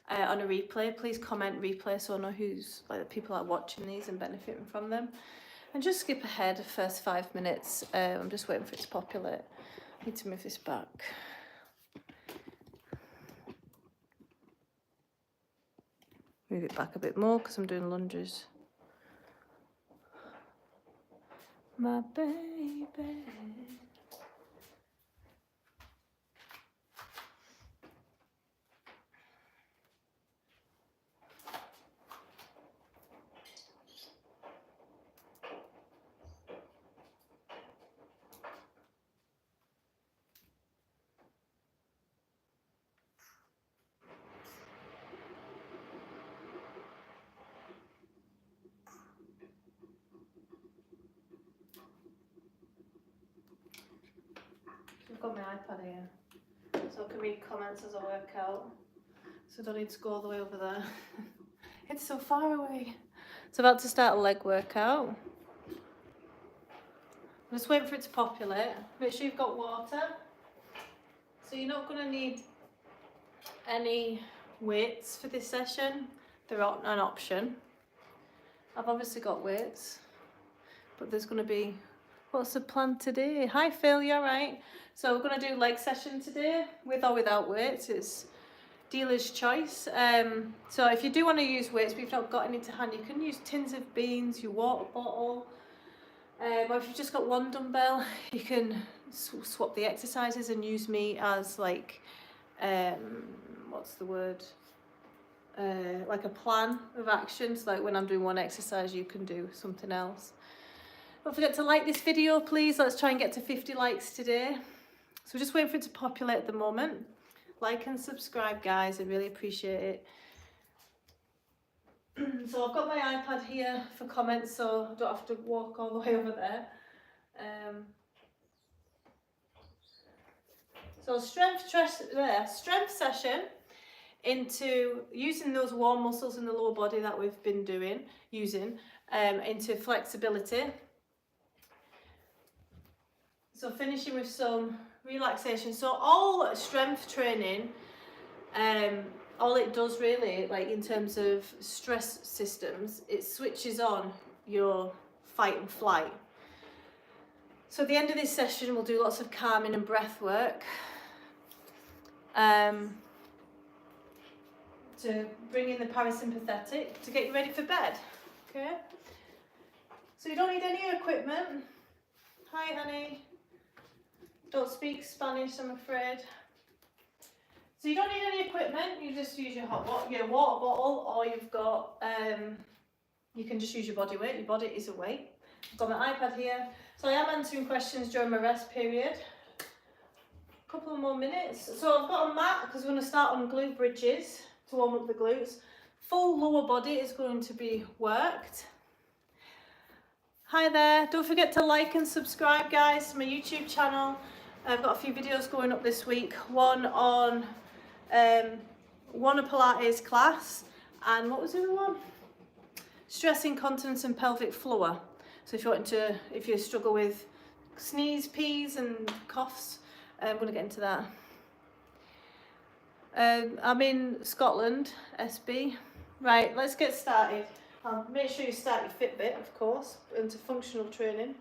on a replay, please comment replay so I know who's like the people that are watching these and benefiting from them. And just skip ahead the first 5 minutes. I'm just waiting for it to populate. I need to move this back. Move it back a bit more because I'm doing lunges. My baby. I've got my iPad here, so I can read comments as I work out. So I don't need to go all the way over there. It's so far away. So about to start a leg workout. I'm just waiting for it to populate. Make sure you've got water. So you're not going to need any weights for this session. They're not an option. I've obviously got weights, but there's going to be, what's the plan today? Hi Phil, you alright? So we're going to do leg session today, with or without weights. It's dealer's choice. So if you do want to use weights but you've not got any to hand, you can use tins of beans, your water bottle, or if you've just got one dumbbell, you can swap the exercises and use me as like, what's the word? Like a plan of actions. Like when I'm doing one exercise, you can do something else. Don't forget to like this video, please. Let's try and get to 50 likes today. So we're just waiting for it to populate at the moment. Like and subscribe, guys. I really appreciate it. So I've got my iPad here for comments, so I don't have to walk all the way over there. So strength session into using those warm muscles in the lower body that we've been using into flexibility. So finishing with some relaxation. So all strength training, all it does really, like in terms of stress systems, it switches on your fight and flight. So at the end of this session, we'll do lots of calming and breath work to bring in the parasympathetic to get you ready for bed. Okay. So you don't need any equipment. Hi, honey. Don't speak Spanish, I'm afraid. So you don't need any equipment. You just use your water bottle, or you've got. You can just use your body weight. Your body is a weight. I've got my iPad here. So I am answering questions during my rest period. A couple of more minutes. So I've got a mat because we're going to start on glute bridges to warm up the glutes. Full lower body is going to be worked. Hi there. Don't forget to like and subscribe, guys, to my YouTube channel. I've got a few videos going up this week. One on a Pilates class, and what was the other one? Stress incontinence and pelvic floor. So if you struggle with sneeze, peas and coughs, I'm going to get into that. I'm in Scotland, SB. Right, let's get started. Make sure you start your Fitbit, of course, into functional training.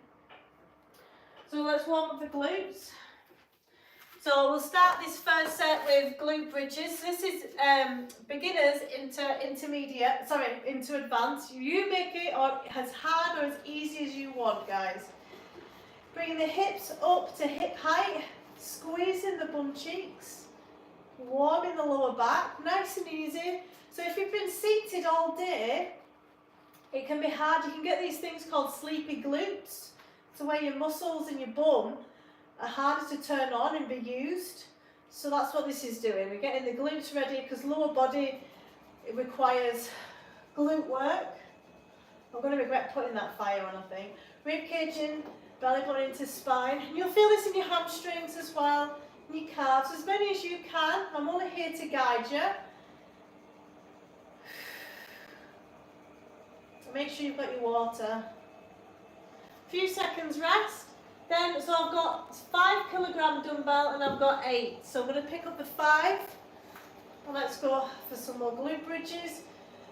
So let's warm up the glutes. So we'll start this first set with glute bridges. This is beginners into advanced. You make it as hard or as easy as you want, guys. Bringing the hips up to hip height, squeezing the bum cheeks, warming the lower back, nice and easy. So if you've been seated all day, it can be hard. You can get these things called sleepy glutes, to where your muscles in your bum are harder to turn on and be used. So that's what this is doing. We're getting the glutes ready because lower body, it requires glute work. I'm going to regret putting that fire on, I think. Rib cage in, belly button into spine. And you'll feel this in your hamstrings as well, in your calves, as many as you can. I'm only here to guide you. So make sure you've got your water. Few seconds rest. Then, so I've got 5 kilogram dumbbell and I've got 8. So I'm going to pick up the 5 And let's go for some more glute bridges.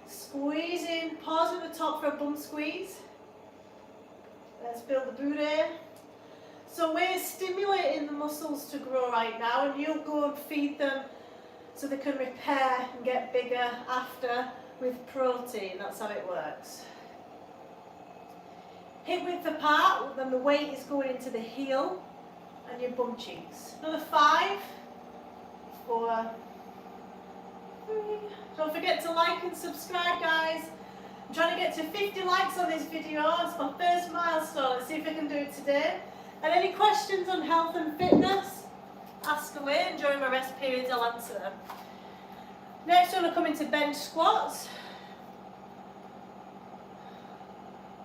Squeeze in, pause at the top for a bum squeeze. Let's build the booty. So we're stimulating the muscles to grow right now, and you'll go and feed them so they can repair and get bigger after with protein. That's how it works. Hip width apart, then the weight is going into the heel and your bum cheeks. Another 5, 4, 3. Don't forget to like and subscribe, guys. I'm trying to get to 50 likes on this video. It's my first milestone. Let's see if I can do it today. And any questions on health and fitness, ask away, and during my rest periods I'll answer them. Next, we're going to come into bench squats.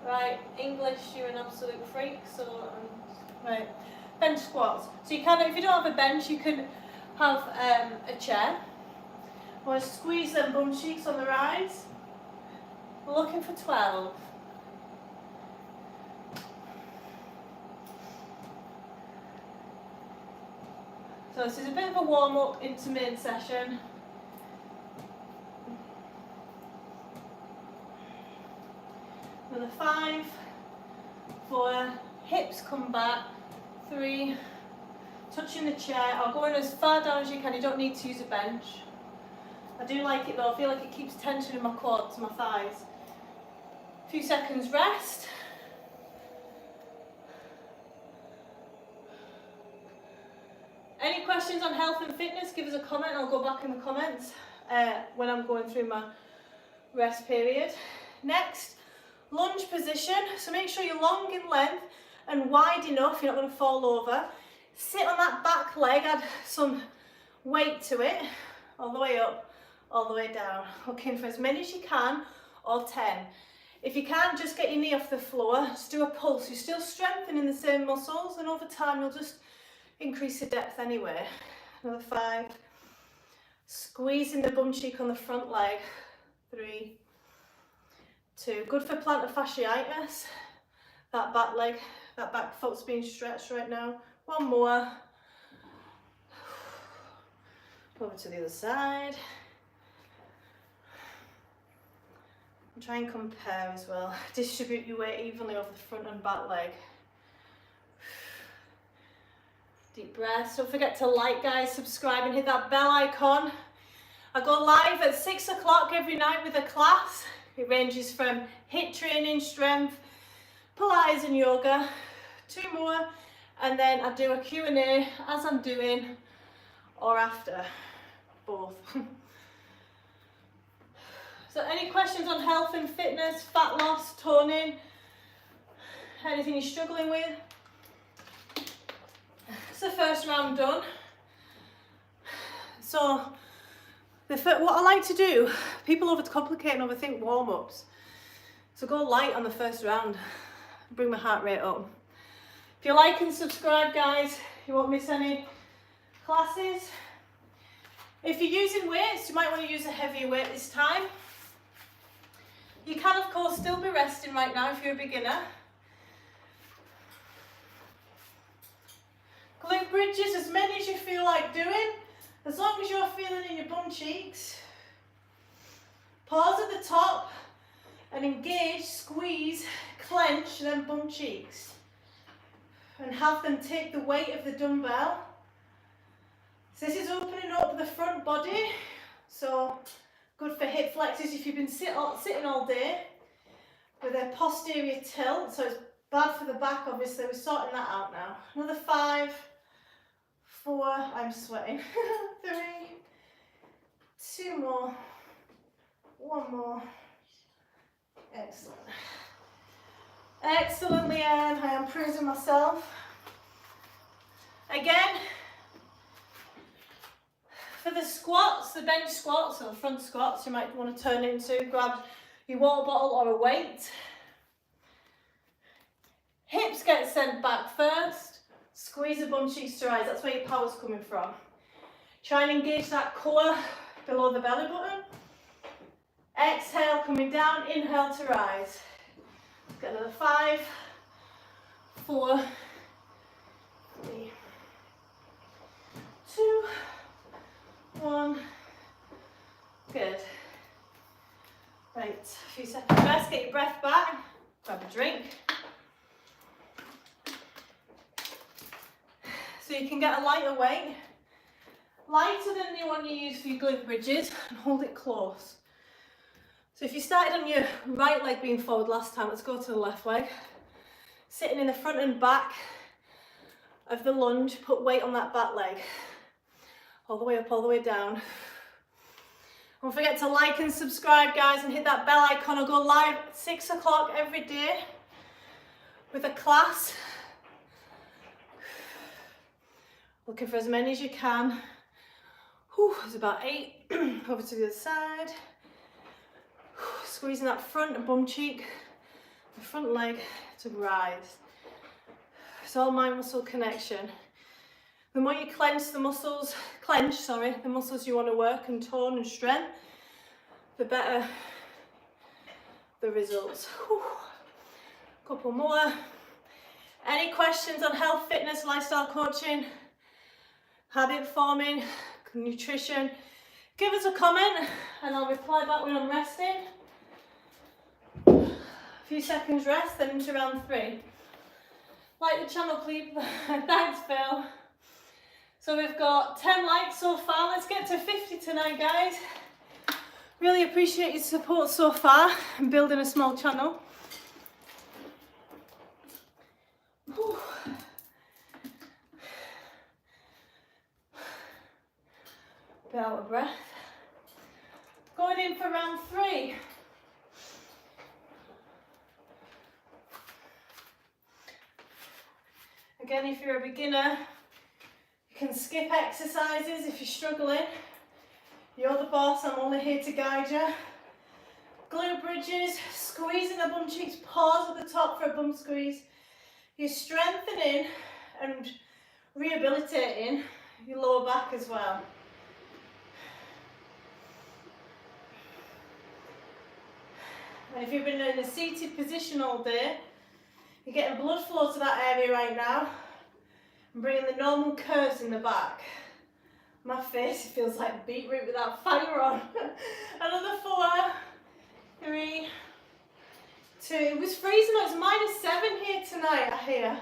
Right, English, you're an absolute freak, so right, bench squats. So you can, if you don't have a bench, you can have a chair. I want to squeeze them bum cheeks on the rise. We're looking for 12. So this is a bit of a warm-up into main session. Another 5, 4, hips come back, 3, touching the chair. I'll go in as far down as you can. You don't need to use a bench. I do like it though. I feel like it keeps tension in my quads, my thighs. A few seconds rest. Any questions on health and fitness, give us a comment. I'll go back in the comments when I'm going through my rest period. Next, lunge position. So make sure you're long in length and wide enough, you're not going to fall over. Sit on that back leg, add some weight to it, all the way up, all the way down. Looking for as many as you can, or 10. If you can't, just get your knee off the floor, just do a pulse. You're still strengthening the same muscles, and over time you'll just increase the depth anyway. Another 5. Squeezing the bum cheek on the front leg. 3, 2. Good for plantar fasciitis. That back leg, that back foot's being stretched right now. 1 more. Over to the other side. And try and compare as well. Distribute your weight evenly over the front and back leg. Deep breaths. Don't forget to like, guys, subscribe and hit that bell icon. I go live at 6 o'clock every night with a class. It ranges from HIIT training, strength, Pilates and yoga. 2 more, and then I do a Q&A as I'm doing or after, both. So any questions on health and fitness, fat loss, toning, anything you're struggling with? It's the first round done. So what I like to do, people overcomplicate and overthink warm-ups. So go light on the first round, bring my heart rate up. If you like and subscribe, guys, you won't miss any classes. If you're using weights, you might want to use a heavier weight this time. You can, of course, still be resting right now if you're a beginner. Glute bridges, as many as you feel like doing, as long as you're feeling in your bum cheeks. Pause at the top and engage, squeeze, clench, then bum cheeks. And have them take the weight of the dumbbell. So this is opening up the front body, so good for hip flexors if you've been sitting all day with a posterior tilt, so it's bad for the back obviously. We're sorting that out now. Another 5, 4, I'm sweating, 3, 2 more, 1 more, excellent. Excellent, Leanne, I am praising myself. Again, for the squats, the bench squats, or the front squats, you might want to turn into, grab your water bottle or a weight. Hips get sent back first, squeeze the bum cheeks to rise, that's where your power's coming from. Try and engage that core below the belly button. Exhale, coming down, inhale to rise. Get another 5, 4, 3, 2, 1, Good. Right, a few seconds rest, get your breath back, grab a drink. So you can get a lighter weight, lighter than the one you use for your glute bridges, and hold it close. So if you started on your right leg being forward last time, let's go to the left leg. Sitting in the front and back of the lunge, put weight on that back leg. All the way up, all the way down. Don't forget to like and subscribe, guys, and hit that bell icon. I'll go live at 6 o'clock every day with a class. Looking for as many as you can. Whew, there's about 8. Over to the other side. Squeezing that front and bum cheek, the front leg to rise. It's all mind muscle connection. The more you clench the muscles, the muscles you want to work and tone and strength, the better the results. Whew. Couple more. Any questions on health, fitness, lifestyle coaching, habit forming, nutrition? Give us a comment and I'll reply back when I'm resting. A few seconds rest, then into round 3. Like the channel, please. Thanks, Phil. So we've got 10 likes so far. Let's get to 50 tonight, guys. Really appreciate your support so far in building a small channel. Whew. Bit out of breath. Going in for round 3. Again, if you're a beginner, you can skip exercises if you're struggling. You're the boss, I'm only here to guide you. Glute bridges, squeezing the bum cheeks, pause at the top for a bum squeeze. You're strengthening and rehabilitating your lower back as well. And if you've been in a seated position all day, you're getting blood flow to that area right now and bringing the normal curves in the back. My face feels like beetroot with that fire on. Another 4, 3, 2. It was freezing, it's -7 here tonight, I hear.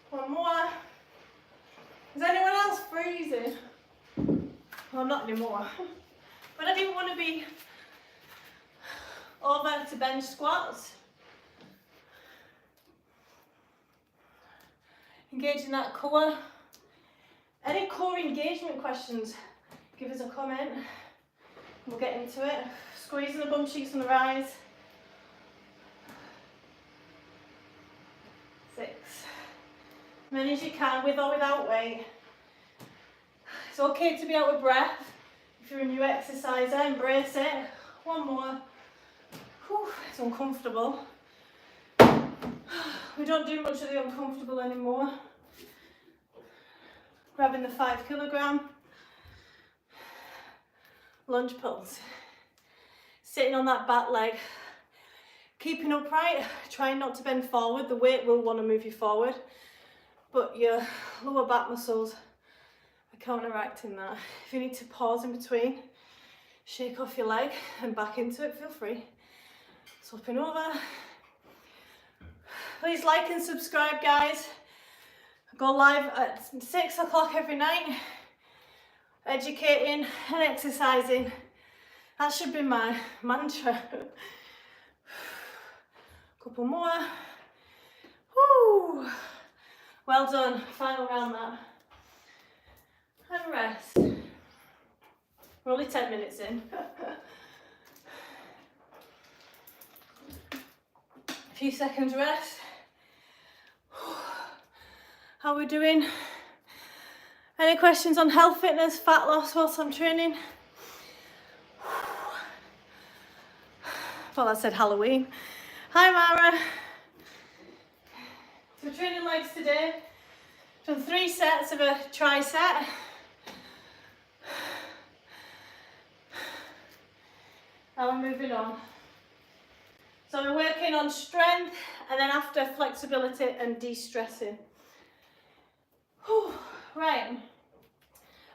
One more. Is anyone else freezing? Well, not anymore. But I didn't want to be over to bench squats. Engaging that core. Any core engagement questions, give us a comment. We'll get into it. Squeezing the bum cheeks on the rise. 6. Many as you can, with or without weight. It's okay to be out of breath. If you're a new exerciser, embrace it. One more. Whew, it's uncomfortable. We don't do much of the uncomfortable anymore. Grabbing the 5 kilogram. Lunge pulse. Sitting on that back leg. Keeping upright, trying not to bend forward. The weight will want to move you forward, but your lower back muscles are counteracting that. If you need to pause in between, shake off your leg and back into it, feel free. Swapping over. Please like and subscribe, guys. I go live at 6 o'clock every night, educating and exercising. That should be my mantra. Couple more. Woo! Well done. Final round that. And rest. We're only 10 minutes in. A few seconds rest. How are we doing? Any questions on health, fitness, fat loss whilst I'm training? Thought that said Halloween. Hi Mara. So we're training legs today. Done 3 sets of a tricep. Now we're moving on. So we're working on strength and then after flexibility and de-stressing. Right,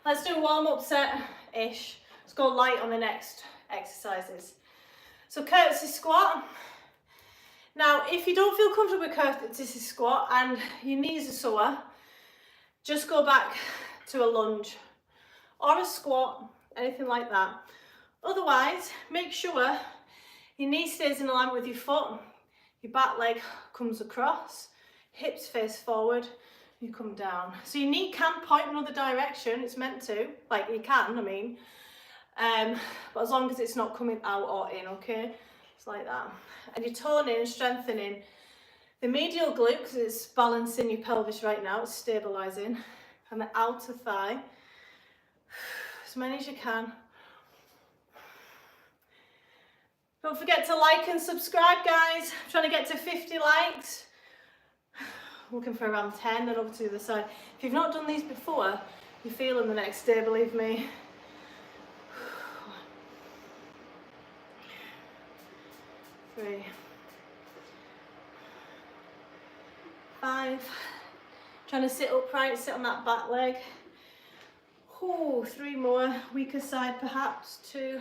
let's do a warm-up set-ish. let's go light on the next exercises. So curtsy squat. Now, if you don't feel comfortable with curtsy squat and your knees are sore, just go back to a lunge or a squat, anything like that. Otherwise, make sure your knee stays in alignment with your foot, your back leg comes across, hips face forward, you come down. So your knee can point in another direction, it's meant to, like you can, I mean, but as long as it's not coming out or in, okay? It's like that. And you're toning and strengthening the medial glute because it's balancing your pelvis right now, it's stabilising, and the outer thigh, as many as you can. Don't forget to like and subscribe, guys. I'm trying to get to 50 likes. I'm looking for around 10, then over to the other side. If you've not done these before, you feel them the next day, believe me. 3, 5. Trying to sit upright, sit on that back leg. 3 more, weaker side perhaps. 2,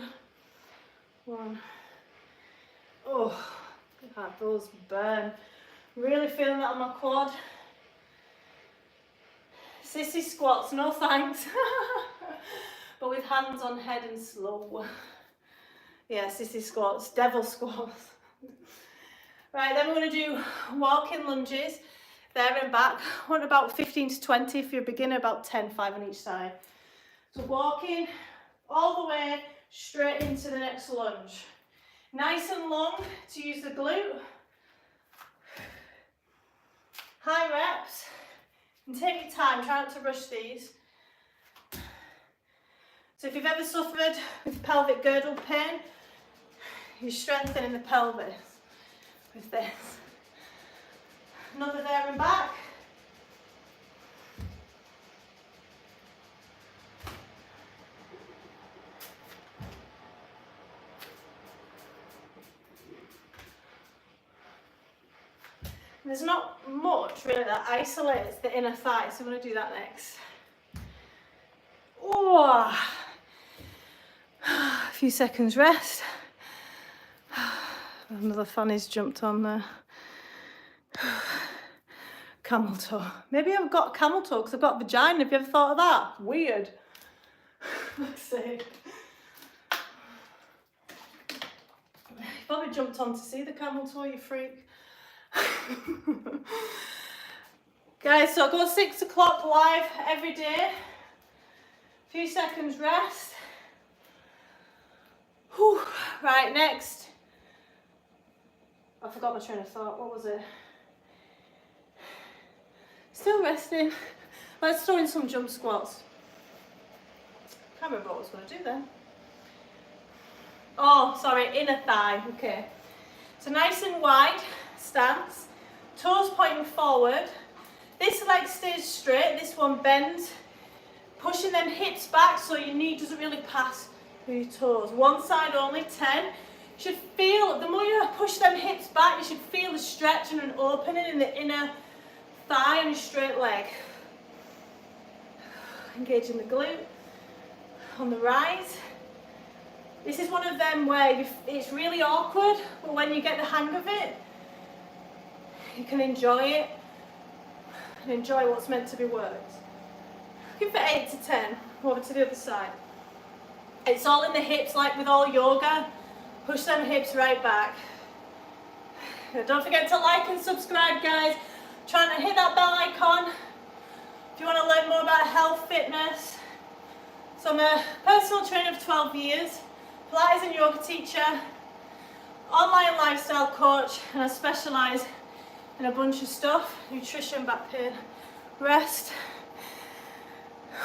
1. Oh, God, those burn. Really feeling that on my quad. Sissy squats, no thanks. But with hands on head and slow. Yeah, sissy squats, devil squats. Right, then we're going to do walking lunges, there and back. I want about 15 to 20 if you're a beginner, about 10, 5 on each side. So walking all the way straight into the next lunge. Nice and long to use the glute. High reps. And take your time, try not to rush these. So if you've ever suffered with pelvic girdle pain, you're strengthening the pelvis with this. Another there and back. There's not much really that isolates the inner thigh, so I'm going to do that next. Oh, a few seconds rest. Another fanny's jumped on there. Camel toe. Maybe I've got camel toe because I've got a vagina. Have you ever thought of that? Weird. Let's see. You probably jumped on to see the camel toe, you freak. Guys, so I go 6 o'clock live every day. Few seconds rest. Whew. Right, next. I forgot my train of thought. What was it? Still resting. Let's throw in some jump squats. Can't remember what I was going to do then. Oh, sorry, inner thigh. Okay. So nice and wide stance. Toes pointing forward. This leg stays straight. This one bends. Pushing them hips back so your knee doesn't really pass through your toes. One side only, 10. You should feel, the more you push them hips back, you should feel the stretch and an opening in the inner thigh and your straight leg. Engaging the glute. On the rise. This is one of them where it's really awkward, but when you get the hang of it, you can enjoy it and enjoy what's meant to be worked. Looking for 8 to 10. Over to the other side. It's all in the hips, like with all yoga. Push them hips right back. Don't forget to like and subscribe, guys. Trying to hit that bell icon if you want to learn more about health, fitness. So I'm a personal trainer of 12 years, Pilates and yoga teacher, online lifestyle coach, and I specialise in a bunch of stuff: nutrition, back pain, rest.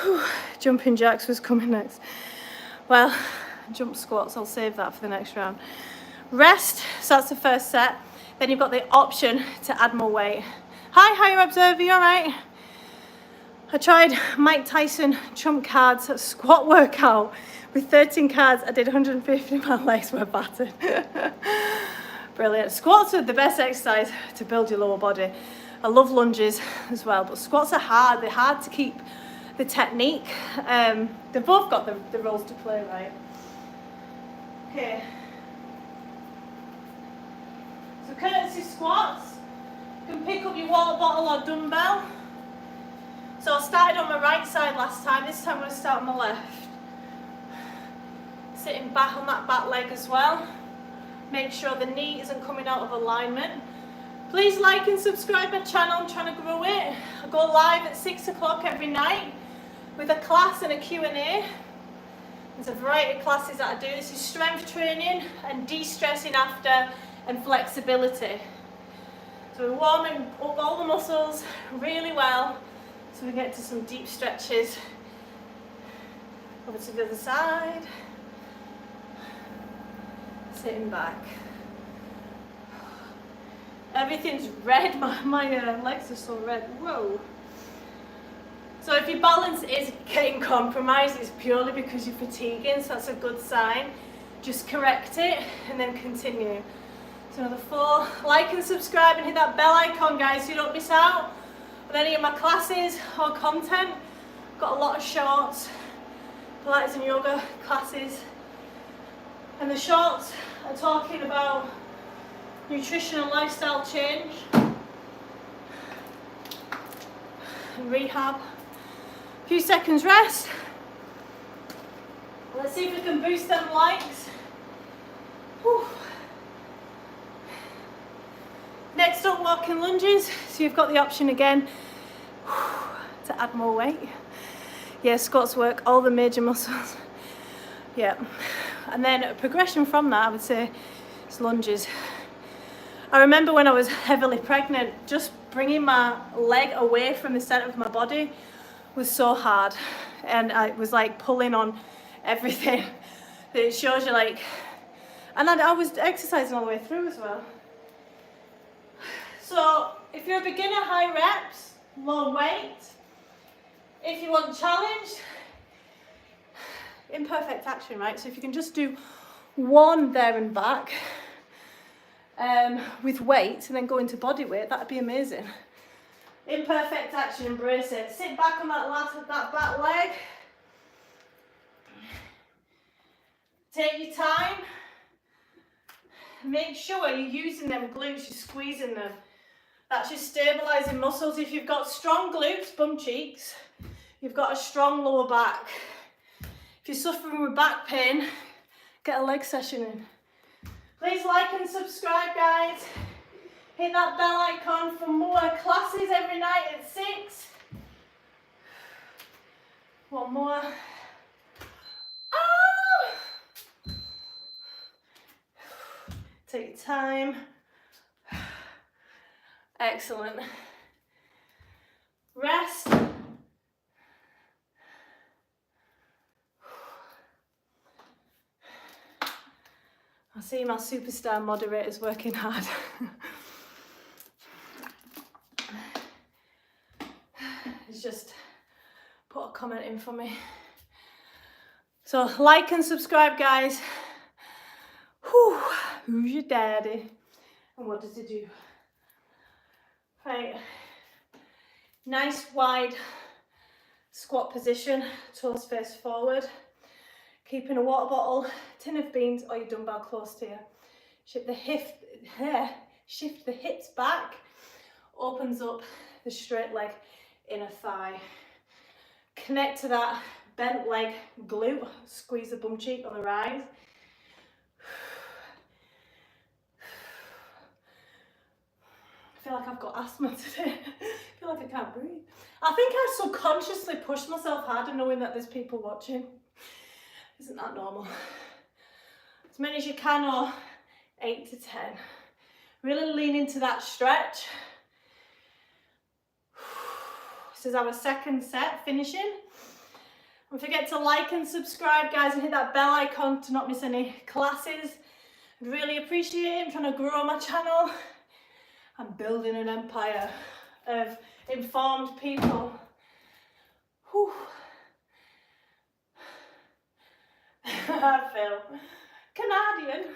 Whew. Jumping jacks was coming next. Well, jump squats, I'll save that for the next round. Rest, so that's the first set. Then you've got the option to add more weight. Hi, higher observer, you all right? I tried Mike Tyson trump cards squat workout with 13 cards. I did 150, my legs were battered. Brilliant. Squats are the best exercise to build your lower body. I love lunges as well, but squats are hard. They're hard to keep the technique. They've both got the roles to play, right? Okay. So courtesy squats. You can pick up your water bottle or dumbbell. So I started on my right side last time. This time I'm going to start on my left. Sitting back on that back leg as well. Make sure the knee isn't coming out of alignment. Please like and subscribe my channel. I'm trying to grow it. I go live at 6 o'clock every night with a class and a Q&A. There's a variety of classes that I do. This is strength training and de-stressing after and flexibility. So we're warming up all the muscles really well so we get to some deep stretches. Over to the other side. Sitting back. Everything's red. My legs are so red. Whoa. So if your balance is getting compromised, it's purely because you're fatiguing, so that's a good sign. Just correct it and then continue. So another 4. Like and subscribe and hit that bell icon, guys, so you don't miss out on any of my classes or content. I've got a lot of shorts, Pilates and yoga classes. And the shorts are talking about nutrition and lifestyle change and rehab. A few seconds rest. Let's see if we can boost them likes. Whew. Next up, walking lunges. So you've got the option again to add more weight. Yeah, squats work all the major muscles. Yeah. And then a progression from that, I would say, is lunges. I remember when I was heavily pregnant, just bringing my leg away from the center of my body was so hard. And I was like pulling on everything. It shows you like, and I was exercising all the way through as well. So if you're a beginner, high reps, low weight. If you want challenge, imperfect action, right? So if you can just do one there and back with weight and then go into body weight, that'd be amazing. Imperfect action, embrace it. Sit back on that back leg. Take your time. Make sure you're using them glutes, you're squeezing them. That's your stabilizing muscles. If you've got strong glutes, bum cheeks, you've got a strong lower back. If you're suffering with back pain, get a leg session in. Please like and subscribe, guys. Hit that bell icon for more classes every night at 6. One more. Ah! Take your time. Excellent. Rest. I see my superstar moderators working hard. He's just put a comment in for me. So like and subscribe, guys. Whew. Who's your daddy? And what does he do? Right. Nice wide squat position, toes face forward. Keeping a water bottle, tin of beans or your dumbbell close to you. Shift the hips back, opens up the straight leg, inner thigh. Connect to that bent leg glute, squeeze the bum cheek on the rise. I feel like I've got asthma today. I feel like I can't breathe. I think I subconsciously pushed myself harder knowing that there's people watching. Isn't that normal? As many as you can, or 8 to 10. Really lean into that stretch. This is our second set, finishing. Don't forget to like and subscribe, guys, and hit that bell icon to not miss any classes. I'd really appreciate it. I'm trying to grow my channel. I'm building an empire of informed people. Whew. I feel Canadian.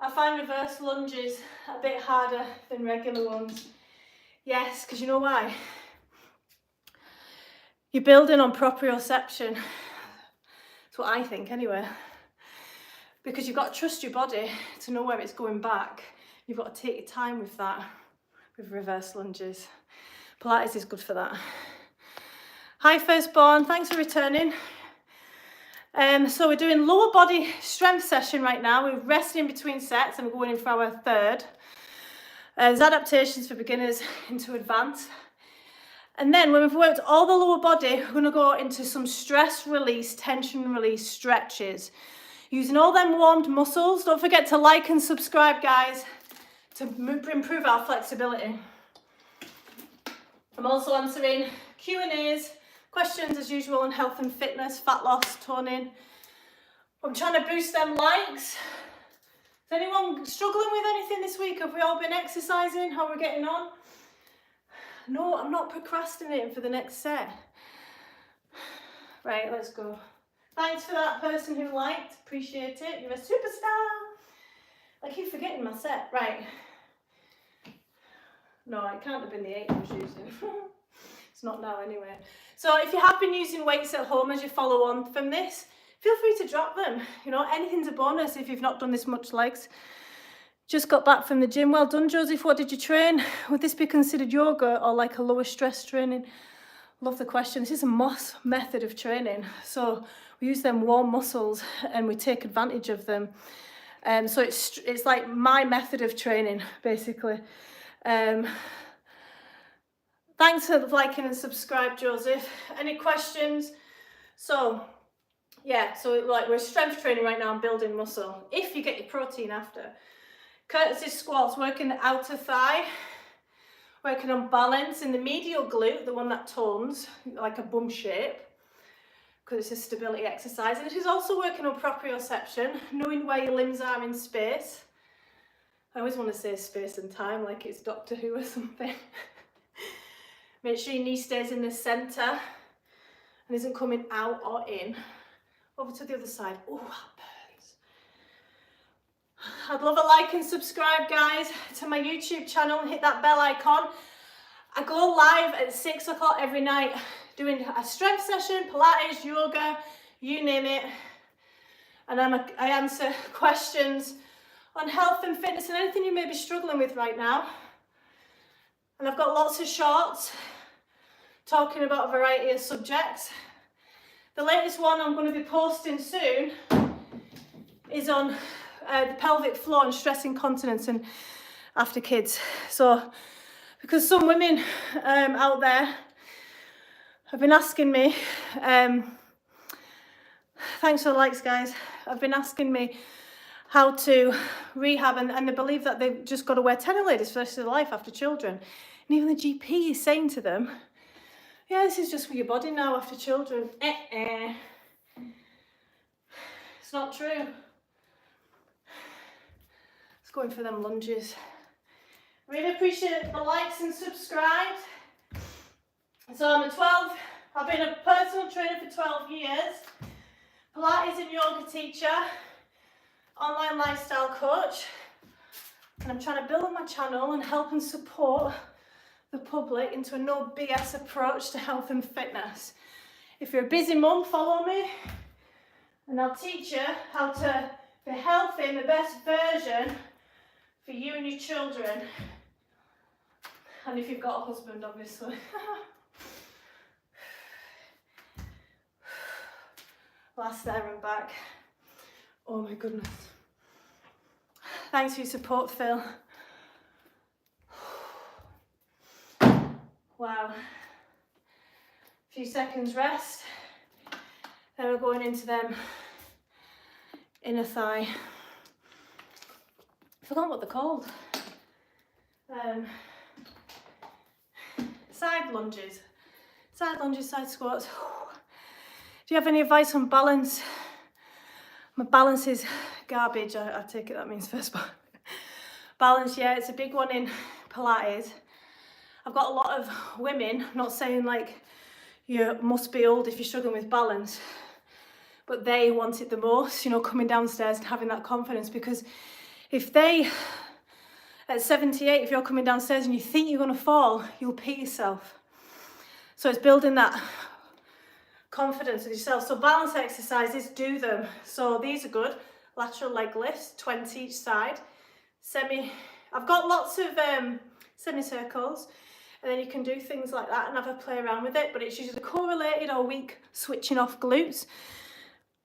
I find reverse lunges a bit harder than regular ones. Yes, because you know why? You're building on proprioception. That's what I think anyway. because you've got to trust your body to know where it's going back. You've got to take your time with that, with reverse lunges. Pilates is good for that. Hi firstborn, thanks for returning. So we're doing lower body strength session right now. We're resting in between sets and we're going in for our third. There's adaptations for beginners into advanced. And then when we've worked all the lower body, we're going to go into some stress release, tension release stretches. Using all them warmed muscles. Don't forget to like and subscribe, guys, to improve our flexibility. I'm also answering Q&As, questions as usual on health and fitness, fat loss, toning. I'm trying to boost them likes. Is anyone struggling with anything this week? Have we all been exercising? How are we getting on? No, I'm not procrastinating for the next set. Right, let's go. Thanks for that person who liked. Appreciate it. You're a superstar. I keep forgetting my set. Right. No, it can't have been the 8 I was using. It's not now anyway. So if you have been using weights at home as you follow on from this, feel free to drop them. You know, anything's a bonus if you've not done this much legs. Just got back from the gym. Well done, Joseph. What did you train? Would this be considered yoga or like a lower stress training? Love the question. This is a Moss method of training. So we use them warm muscles and we take advantage of them. So it's like my method of training, basically. Thanks for liking and subscribe, Joseph. Any questions? So yeah, so like we're strength training right now and building muscle. If you get your protein after. Courtesy squats, working the outer thigh, working on balance in the medial glute, the one that tones like a bum shape, because it's a stability exercise. And it is also working on proprioception, knowing where your limbs are in space. I always want to say space and time like it's Doctor Who or something. Make sure your knee stays in the centre and isn't coming out or in. Over to the other side. Oh, that burns. I'd love a like and subscribe, guys, to my YouTube channel and hit that bell icon. I go live at 6 o'clock every night doing a strength session, Pilates, yoga, you name it. And I answer questions on health and fitness and anything you may be struggling with right now. And I've got lots of shorts talking about a variety of subjects. The latest one I'm going to be posting soon is on the pelvic floor and stress incontinence and after kids. So, because some women out there have been asking me, thanks for the likes, guys, have been asking me how to rehab and they believe that they've just got to wear tennis for the rest of their life after children. And even the GP is saying to them, yeah, this is just for your body now after children. It's not true. Let's go in for them lunges. Really appreciate the likes and subscribes. So I've been a personal trainer for 12 years, Pilates and yoga teacher, online lifestyle coach, and I'm trying to build my channel and help and support the public into a no BS approach to health and fitness. If you're a busy mum, follow me and I'll teach you how to be healthy and the best version for you and your children. And if you've got a husband, obviously. Last there and back. Oh my goodness. Thanks for your support, Phil. Wow. A few seconds rest. Then we're going into them inner thigh. I forgot what they're called. Side lunges. Side lunges, side squats. Do you have any advice on balance? My balance is garbage. I take it that means first part. Balance, yeah, it's a big one in Pilates. I've got a lot of women, not saying like you must be old if you're struggling with balance, but they want it the most, you know, coming downstairs and having that confidence, because if they, at 78, if you're coming downstairs and you think you're going to fall, you'll pee yourself. So it's building that confidence with yourself. So balance exercises, do them. So these are good. lateral leg lifts, 20 each side. I've got lots of semicircles, and then you can do things like that and have a play around with it, but it's usually correlated or weak switching off glutes.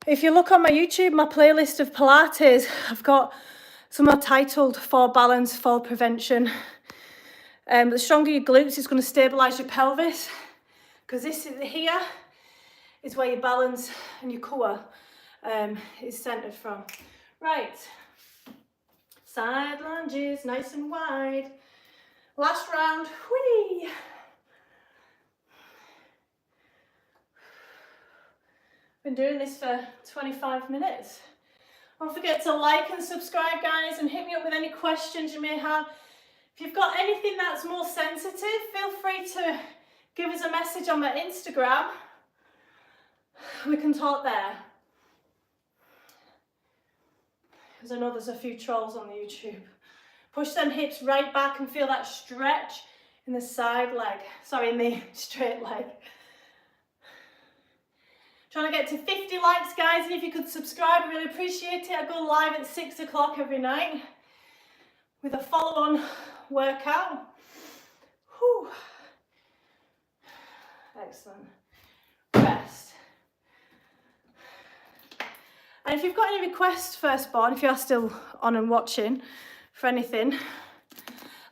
If you look on my YouTube, my playlist of Pilates, I've got some are titled For Balance, Fall Prevention. The stronger your glutes is going to stabilise your pelvis, because this is here is where your balance and your core is centred from. Right, side lunges, nice and wide. Last round, whee! Been doing this for 25 minutes. Don't forget to like and subscribe, guys, and hit me up with any questions you may have. If you've got anything that's more sensitive, feel free to give us a message on my Instagram. We can talk there. Because I know there's a few trolls on the YouTube. Push them hips right back and feel that stretch in the side leg. Sorry, in the straight leg. Trying to get to 50 likes, guys, and if you could subscribe, I really appreciate it. I go live at 6 o'clock every night with a follow-on workout. Whew. Excellent. Rest. And if you've got any requests, firstborn, if you are still on and watching for anything,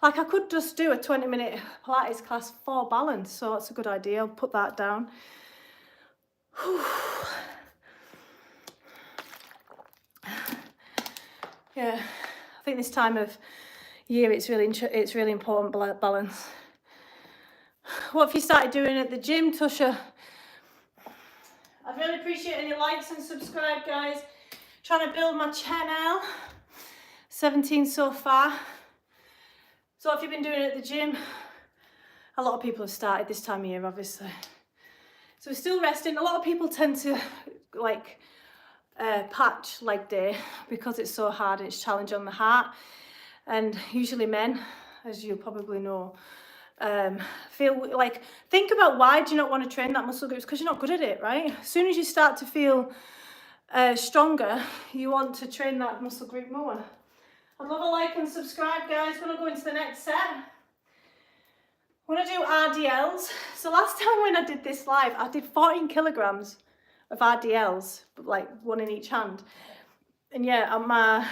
like I could just do a 20-minute Pilates class for balance, so that's a good idea. I'll put that down. Whew. Yeah, I think this time of year it's really important, balance. What have you started doing at the gym, Tusha? I'd really appreciate any likes and subscribe, guys. Trying to build my channel. 17 so far. So if you've been doing it at the gym, a lot of people have started this time of year, obviously. So we're still resting. A lot of people tend to like patch leg day because it's so hard and it's challenging on the heart. And usually men, as you probably know, feel like, think about why do you not want to train that muscle group? It's because you're not good at it, right? As soon as you start to feel stronger, you want to train that muscle group more. I'd love a like and subscribe, guys. We're going to go into the next set. I want to do RDLs. So last time when I did this live, I did 14 kilograms of RDLs, like one in each hand. And yeah, my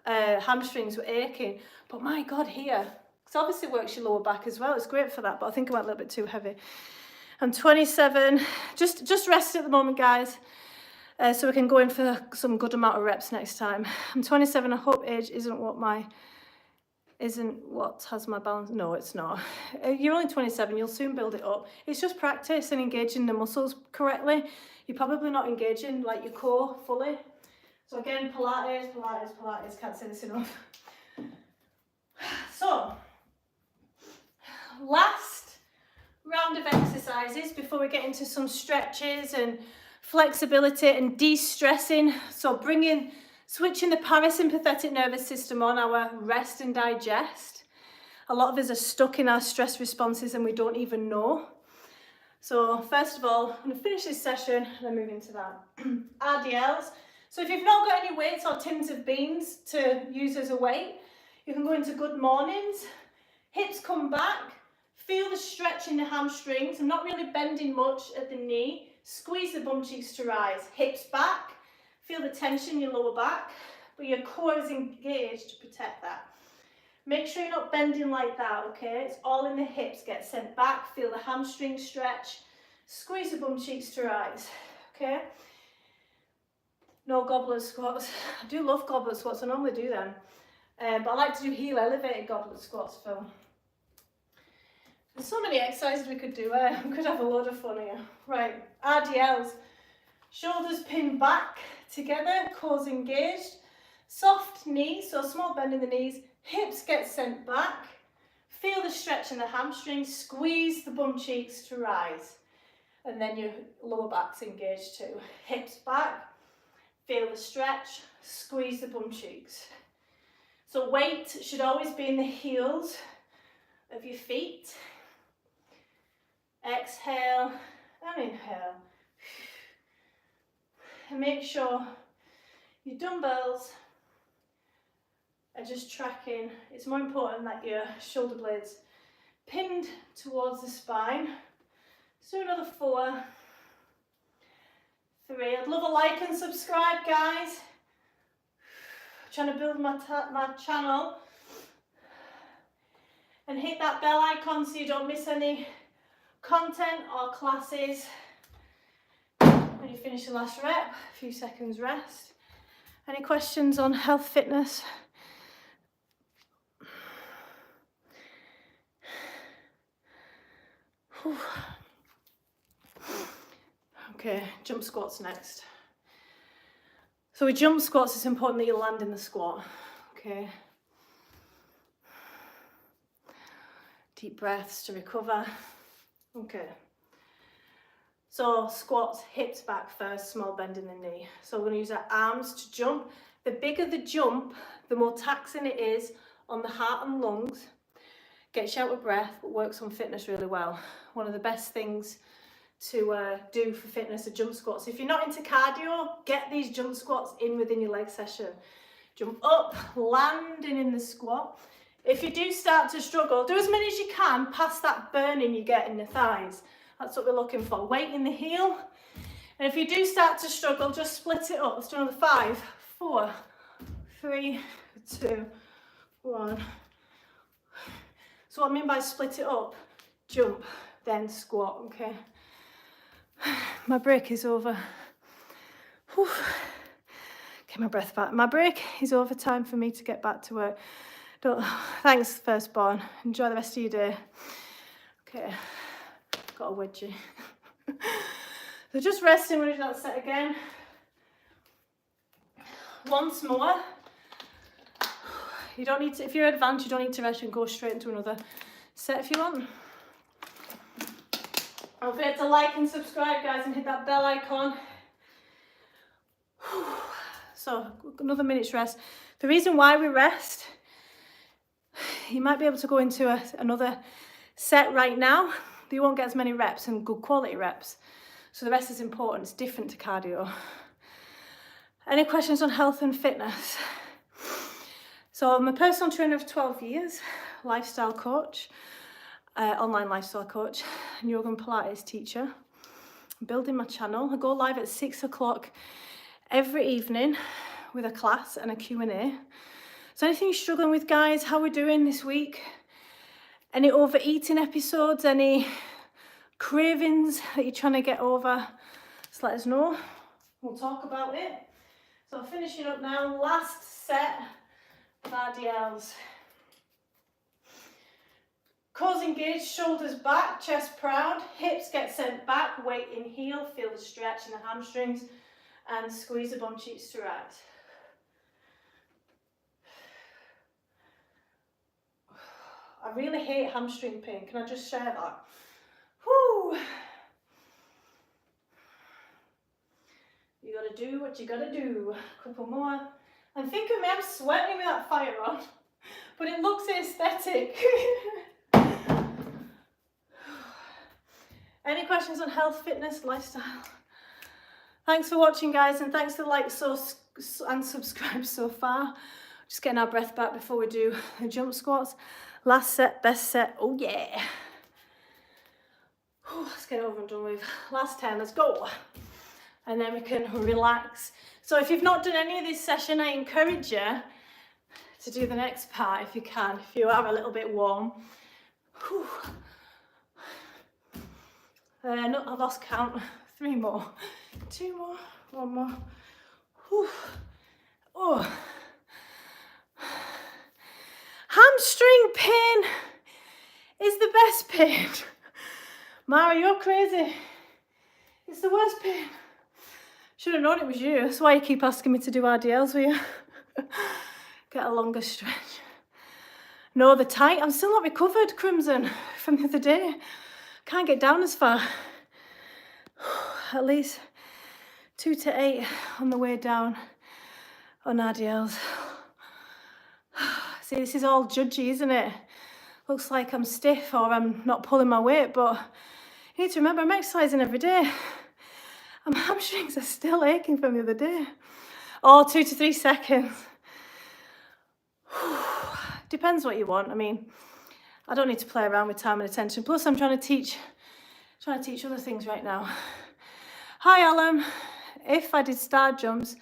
hamstrings were aching. But my God, here, because obviously it works your lower back as well. It's great for that, but I think I went a little bit too heavy. I'm 27, just rest at the moment, guys. So we can go in for some good amount of reps next time. I'm 27, I hope age isn't what has my balance. No, it's not. You're only 27, you'll soon build it up. It's just practice and engaging the muscles correctly. You're probably not engaging like your core fully. So again, Pilates, can't say this enough. So, last round of exercises before we get into some stretches and flexibility and de-stressing. So switching the parasympathetic nervous system on, our rest and digest. A lot of us are stuck in our stress responses and we don't even know. So first of all, I'm going to finish this session and then move into that. RDLs. So if you've not got any weights or tins of beans to use as a weight, you can go into good mornings. Hips come back. Feel the stretch in the hamstrings. I'm not really bending much at the knee. Squeeze the bum cheeks to rise. Hips back. Feel the tension in your lower back, but your core is engaged to protect that. Make sure you're not bending like that, okay? It's all in the hips. Get sent back. Feel the hamstring stretch. Squeeze the bum cheeks to rise, okay? No goblet squats. I do love goblet squats. I normally do them. But I like to do heel elevated goblet squats, Phil. There's so many exercises we could do. We could have a lot of fun here. Right, RDLs. Shoulders pinned back together, cores engaged. Soft knees, so a small bend in the knees. Hips get sent back. Feel the stretch in the hamstrings. Squeeze the bum cheeks to rise. And then your lower back's engaged too. Hips back. Feel the stretch. Squeeze the bum cheeks. So weight should always be in the heels of your feet. Exhale and inhale. And make sure your dumbbells are just tracking. It's more important that your shoulder blades pinned towards the spine. Let's do another 4, 3. I'd love a like and subscribe, guys. I'm trying to build my channel. And hit that bell icon so you don't miss any content or classes. When you finish the last rep, a few seconds rest. Any questions on health, fitness? Whew. Okay, jump squats next. So with jump squats, it's important that you land in the squat. Okay. Deep breaths to recover. Okay. So squats, hips back first, small bend in the knee. So we're going to use our arms to jump. The bigger the jump, the more taxing it is on the heart and lungs. Gets you out of breath, but works on fitness really well. One of the best things to do for fitness are jump squats. If you're not into cardio, get these jump squats in within your leg session. Jump up, landing in the squat. If you do start to struggle, do as many as you can past that burning you get in the thighs. That's what we're looking for. Weight in the heel. And if you do start to struggle, just split it up. Let's do another 5, 4, 3, 2, 1. So what I mean by split it up, jump, then squat, okay? My break is over. Whew. Get my breath back. My break is over, time for me to get back to work. Thanks, firstborn. Enjoy the rest of your day. Okay, got a wedgie. So just resting when you do that set again. Once more. You don't need to, if you're advanced, you don't need to rest and go straight into another set if you want. Don't forget to like and subscribe, guys, and hit that bell icon. So another minute's rest. The reason why we rest, you might be able to go into another set right now, but you won't get as many reps and good quality reps. So the rest is important. It's different to cardio. Any questions on health and fitness? So I'm a personal trainer of 12 years, lifestyle coach, online lifestyle coach, and Yoga and Pilates teacher. I'm building my channel. I go live at 6 o'clock every evening with a class and a Q&A. So anything you're struggling with, guys, how we're doing this week? Any overeating episodes, any cravings that you're trying to get over, just let us know. We'll talk about it. So finishing up now, last set of RDLs. Cores engaged, shoulders back, chest proud, hips get sent back, weight in heel, feel the stretch in the hamstrings, and squeeze the bum cheeks to rise. I really hate hamstring pain. Can I just share that? Whoo! You gotta do what you gotta do. A couple more. And think of me, I'm sweating with that fire on, but it looks aesthetic. Any questions on health, fitness, lifestyle? Thanks for watching, guys, and thanks for like and subscribe so far. Just getting our breath back before we do the jump squats. Last set, best set. Oh yeah. Let's get it over and done with. Last 10, let's go. And then we can relax. So if you've not done any of this session, I encourage you to do the next part if you can, if you are a little bit warm. No, I lost count. 3 more, 2 more, 1 more. Oh. Hamstring pain is the best pain. Mara, you're crazy. It's the worst pain. Should have known it was you. That's why you keep asking me to do RDLs with you. Get a longer stretch. No, the tight. I'm still not recovered, Crimson, from the other day. Can't get down as far. At least 2 to 8 on the way down on RDLs. See, this is all judgy, isn't it? Looks like I'm stiff or I'm not pulling my weight, but you need to remember I'm exercising every day. My hamstrings are still aching from the other day. or 2 to 3 seconds. Depends what you want. I mean, I don't need to play around with time and attention. Plus, I'm trying to teach other things right now. Hi, Alan. If I did star jumps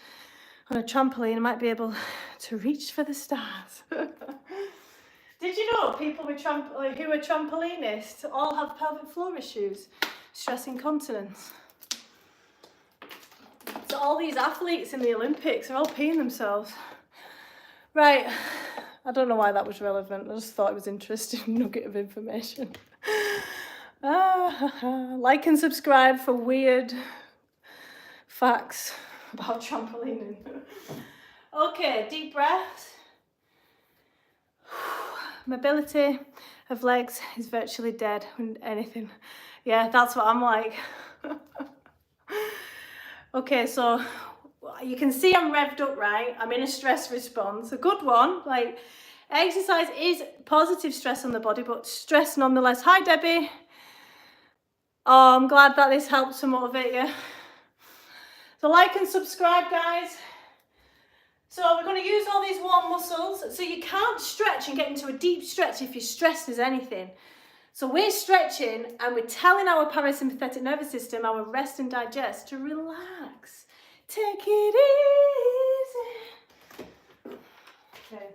on a trampoline, I might be able to reach for the stars. Did you know people with who are trampolinists all have pelvic floor issues, stress incontinence? So all these athletes in the Olympics are all peeing themselves. Right, I don't know why that was relevant. I just thought it was an interesting nugget of information. Like and subscribe for weird facts about trampolining. Okay, deep breaths. Mobility of legs is virtually dead when anything. Yeah, that's what I'm like. Okay, so you can see I'm revved up, right? I'm in a stress response, a good one. Like, exercise is positive stress on the body, but stress nonetheless. Hi, Debbie. Oh, I'm glad that this helps to motivate you. So like and subscribe, guys. So we're going to use all these warm muscles. So you can't stretch and get into a deep stretch if you're stressed as anything. So we're stretching and we're telling our parasympathetic nervous system, our rest and digest, to relax. Take it easy. Okay.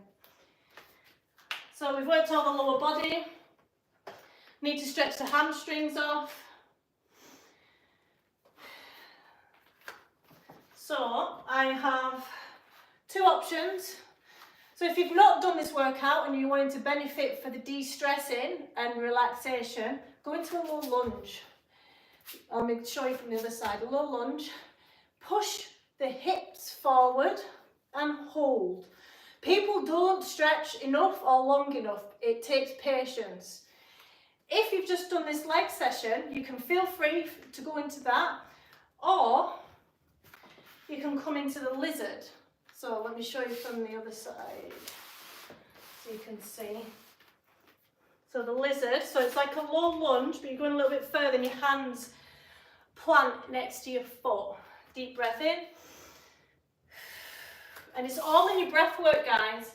So we've worked all the lower body. Need to stretch the hamstrings off. So I have 2 options. So if you've not done this workout and you're wanting to benefit for the de-stressing and relaxation, go into a low lunge. I'll show you from the other side. A low lunge. Push the hips forward and hold. People don't stretch enough or long enough. It takes patience. If you've just done this leg session, you can feel free to go into that, or you can come into the lizard. So let me show you from the other side so you can see. So the lizard, so it's like a low lunge, but you're going a little bit further and your hands plant next to your foot. Deep breath in. And it's all in your breath work, guys.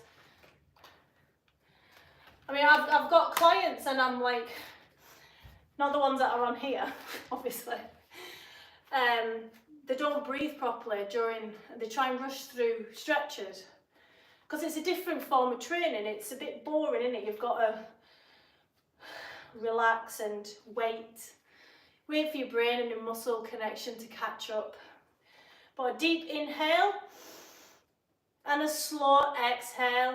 I mean, I've got clients and I'm like, not the ones that are on here, obviously. They don't breathe properly they try and rush through stretches. Because it's a different form of training. It's a bit boring, isn't it? You've got to relax and wait for your brain and your muscle connection to catch up. But a deep inhale and a slow exhale.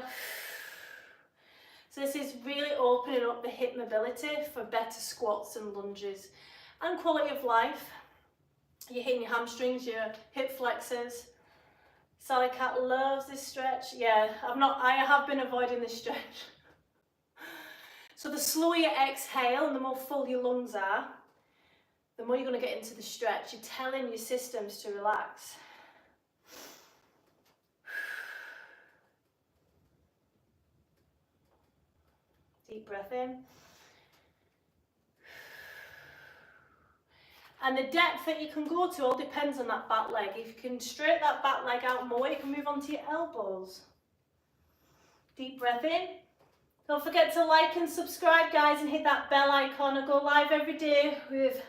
So this is really opening up the hip mobility for better squats and lunges and quality of life. You're hitting your hamstrings, your hip flexors. Sally Cat loves this stretch. Yeah, I have been avoiding this stretch. So the slower you exhale and the more full your lungs are, the more you're going to get into the stretch. You're telling your systems to relax. Deep breath in. And the depth that you can go to all depends on that back leg. If you can straight that back leg out more, you can move on to your elbows. Deep breath in. Don't forget to like and subscribe, guys, and hit that bell icon. I go live every day with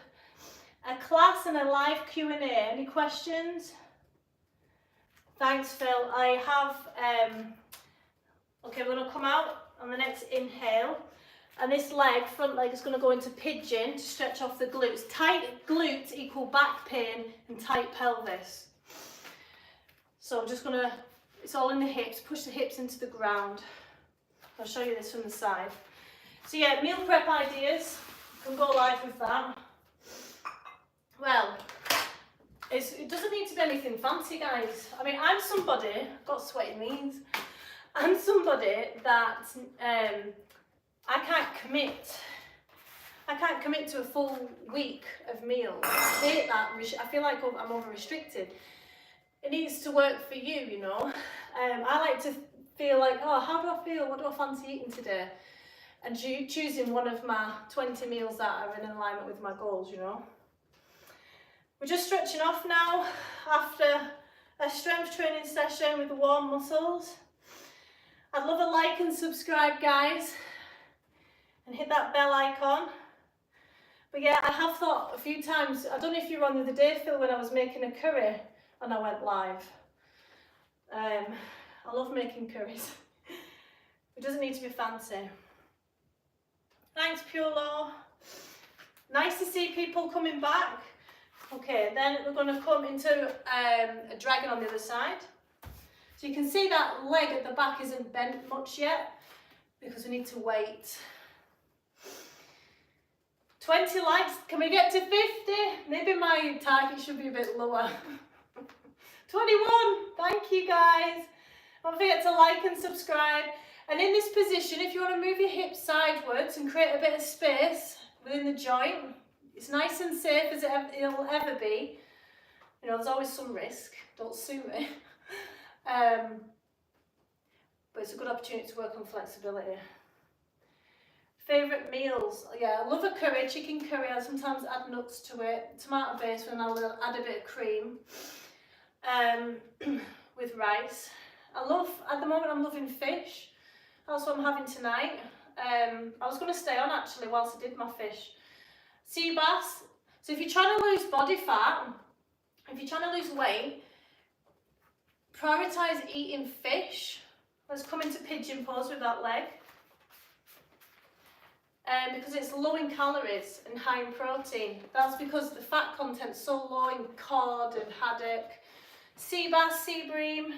a class and a live Q&A. Any questions? Thanks, Phil. I have, okay, we're going to come out on the next inhale. And this leg, front leg, is going to go into pigeon to stretch off the glutes. Tight glutes equal back pain and tight pelvis. So I'm just going to, it's all in the hips, push the hips into the ground. I'll show you this from the side. So yeah, meal prep ideas, you can go live with that. Well, it doesn't need to be anything fancy, guys. I mean, I'm somebody, I've got sweaty knees, I'm somebody that I can't commit to a full week of meals. I hate that. I feel like I'm over restricted. It needs to work for you, you know. I like to feel like, oh, how do I feel? What do I fancy eating today? And choosing one of my 20 meals that are in alignment with my goals, you know. We're just stretching off now after a strength training session with warm muscles. I'd love a like and subscribe, guys, and hit that bell icon. But yeah, I have thought a few times, I don't know if you were on the other day, Phil, when I was making a curry and I went live. I love making curries. It doesn't need to be fancy. Thanks, Pure Law. Nice to see people coming back. Okay, then we're going to come into a dragon on the other side. So you can see that leg at the back isn't bent much yet because we need to wait. 20 likes, can we get to 50? Maybe my target should be a bit lower. 21, thank you guys. Don't forget to like and subscribe. And in this position, if you want to move your hips sidewards and create a bit of space within the joint, it's nice and safe as it'll ever be. You know, there's always some risk, don't sue me. But it's a good opportunity to work on flexibility. Favourite meals? Yeah, I love a curry, chicken curry. I sometimes add nuts to it. Tomato based, and I'll add a bit of cream with rice. At the moment I'm loving fish. That's what I'm having tonight. I was going to stay on actually whilst I did my fish. Sea bass. So if you're trying to lose body fat, if you're trying to lose weight, prioritise eating fish. Let's come into pigeon pose with that leg. Because it's low in calories and high in protein. That's because the fat content's so low in cod and haddock. Sea bass, sea bream.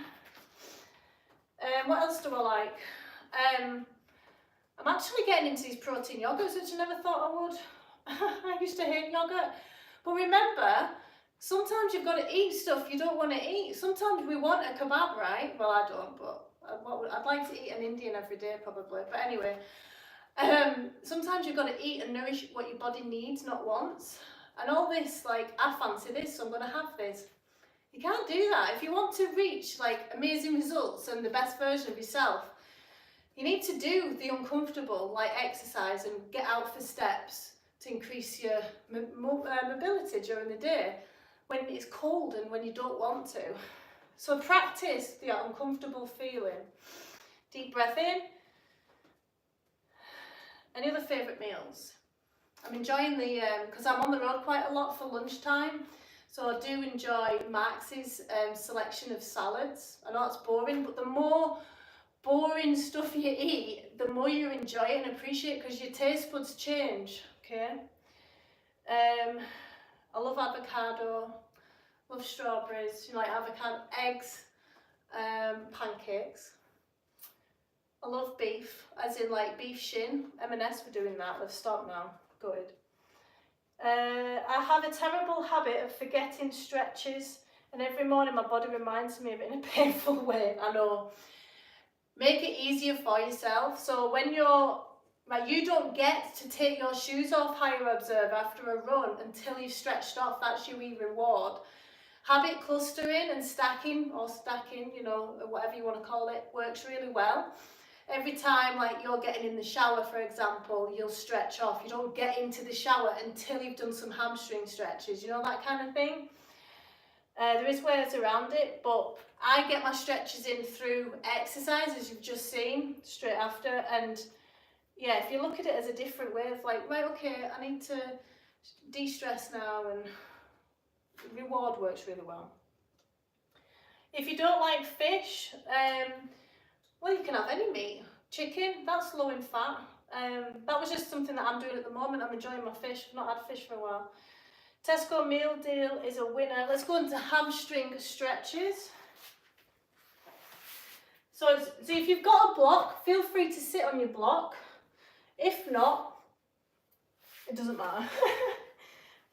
What else do I like? I'm actually getting into these protein yogurts, which I never thought I would. I used to hate yogurt. But remember, sometimes you've got to eat stuff you don't want to eat. Sometimes we want a kebab, right? Well, I don't, but I'd like to eat an Indian every day probably. But anyway, sometimes you've got to eat and nourish what your body needs, not wants. And all this, like, I fancy this, so I'm going to have this. You can't do that. If you want to reach like amazing results and the best version of yourself, you need to do the uncomfortable, like exercise and get out for steps to increase your mobility during the day when it's cold and when you don't want to. So practice the uncomfortable feeling. Deep breath in. Any other favourite meals? I'm enjoying the, because I'm on the road quite a lot for lunchtime. So I do enjoy Max's selection of salads. I know it's boring, but the more boring stuff you eat, the more you enjoy it and appreciate it because your taste buds change, okay? I love avocado, love strawberries, you know, like avocado, eggs, pancakes. I love beef, as in like beef shin. M&S were doing that, they've stopped now, good. I have a terrible habit of forgetting stretches, and every morning my body reminds me of it in a painful way. I know. Make it easier for yourself. So when you're, like, you don't get to take your shoes off, higher observer, after a run until you've stretched off. That's your wee reward. Habit clustering and stacking, you know, whatever you want to call it, works really well. Every time, like, you're getting in the shower, for example, you'll stretch off. You don't get into the shower until you've done some hamstring stretches, you know, that kind of thing. There is ways around it, but I get my stretches in through exercise, as you've just seen, straight after. And yeah, if you look at it as a different way of like, right, okay, I need to de-stress now, and reward works really well. If you don't like fish, well, you can have any meat. Chicken, that's low in fat. That was just something that I'm doing at the moment. I'm enjoying my fish. I've not had fish for a while. Tesco meal deal is a winner. Let's go into hamstring stretches. So if you've got a block, feel free to sit on your block. If not, it doesn't matter.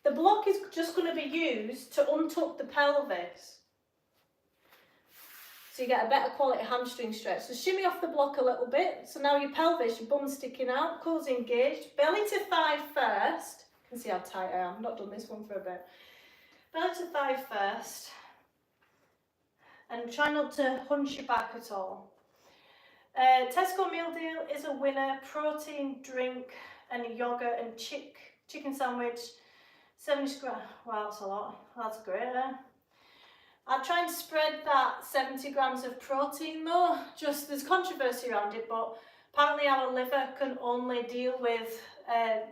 The block is just going to be used to untuck the pelvis. So you get a better quality hamstring stretch. So shimmy off the block a little bit. So now your pelvis, your bum's sticking out, core's engaged. Belly to thigh first. You can see how tight I am. I've not done this one for a bit. Belly to thigh first. And try not to hunch your back at all. Tesco meal deal is a winner. Protein, drink, and yogurt and chicken sandwich. 70 grams. Wow, that's a lot. That's great, eh? I try and spread that 70 grams of protein though. Just there's controversy around it, but apparently our liver can only deal with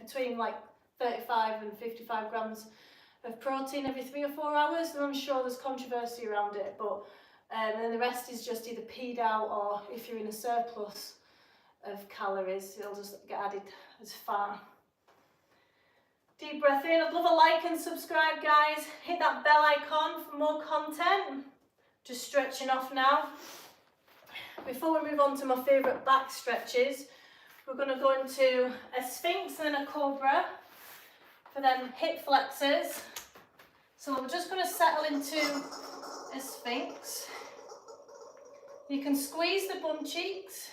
between like 35 and 55 grams of protein every 3 or 4 hours. And I'm sure there's controversy around it, but and then the rest is just either peed out, or if you're in a surplus of calories, it'll just get added as fat. Deep breath in. I'd love a like and subscribe, guys. Hit that bell icon for more content. Just stretching off now. Before we move on to my favourite back stretches, we're going to go into a Sphinx and then a Cobra for them hip flexors. So we're just going to settle into a Sphinx. You can squeeze the bum cheeks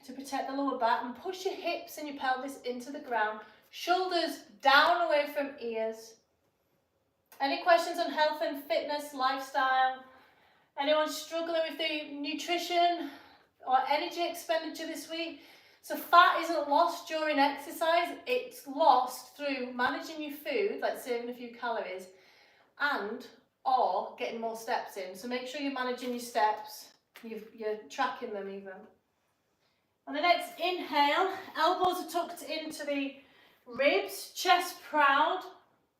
to protect the lower back and push your hips and your pelvis into the ground. Shoulders down away from ears. Any questions on health and fitness, lifestyle? Anyone struggling with the nutrition or energy expenditure this week? So fat isn't lost during exercise, it's lost through managing your food, like saving a few calories, and or getting more steps in. So make sure you're managing your steps, you're tracking them even. On the next inhale, elbows are tucked into the ribs, chest proud,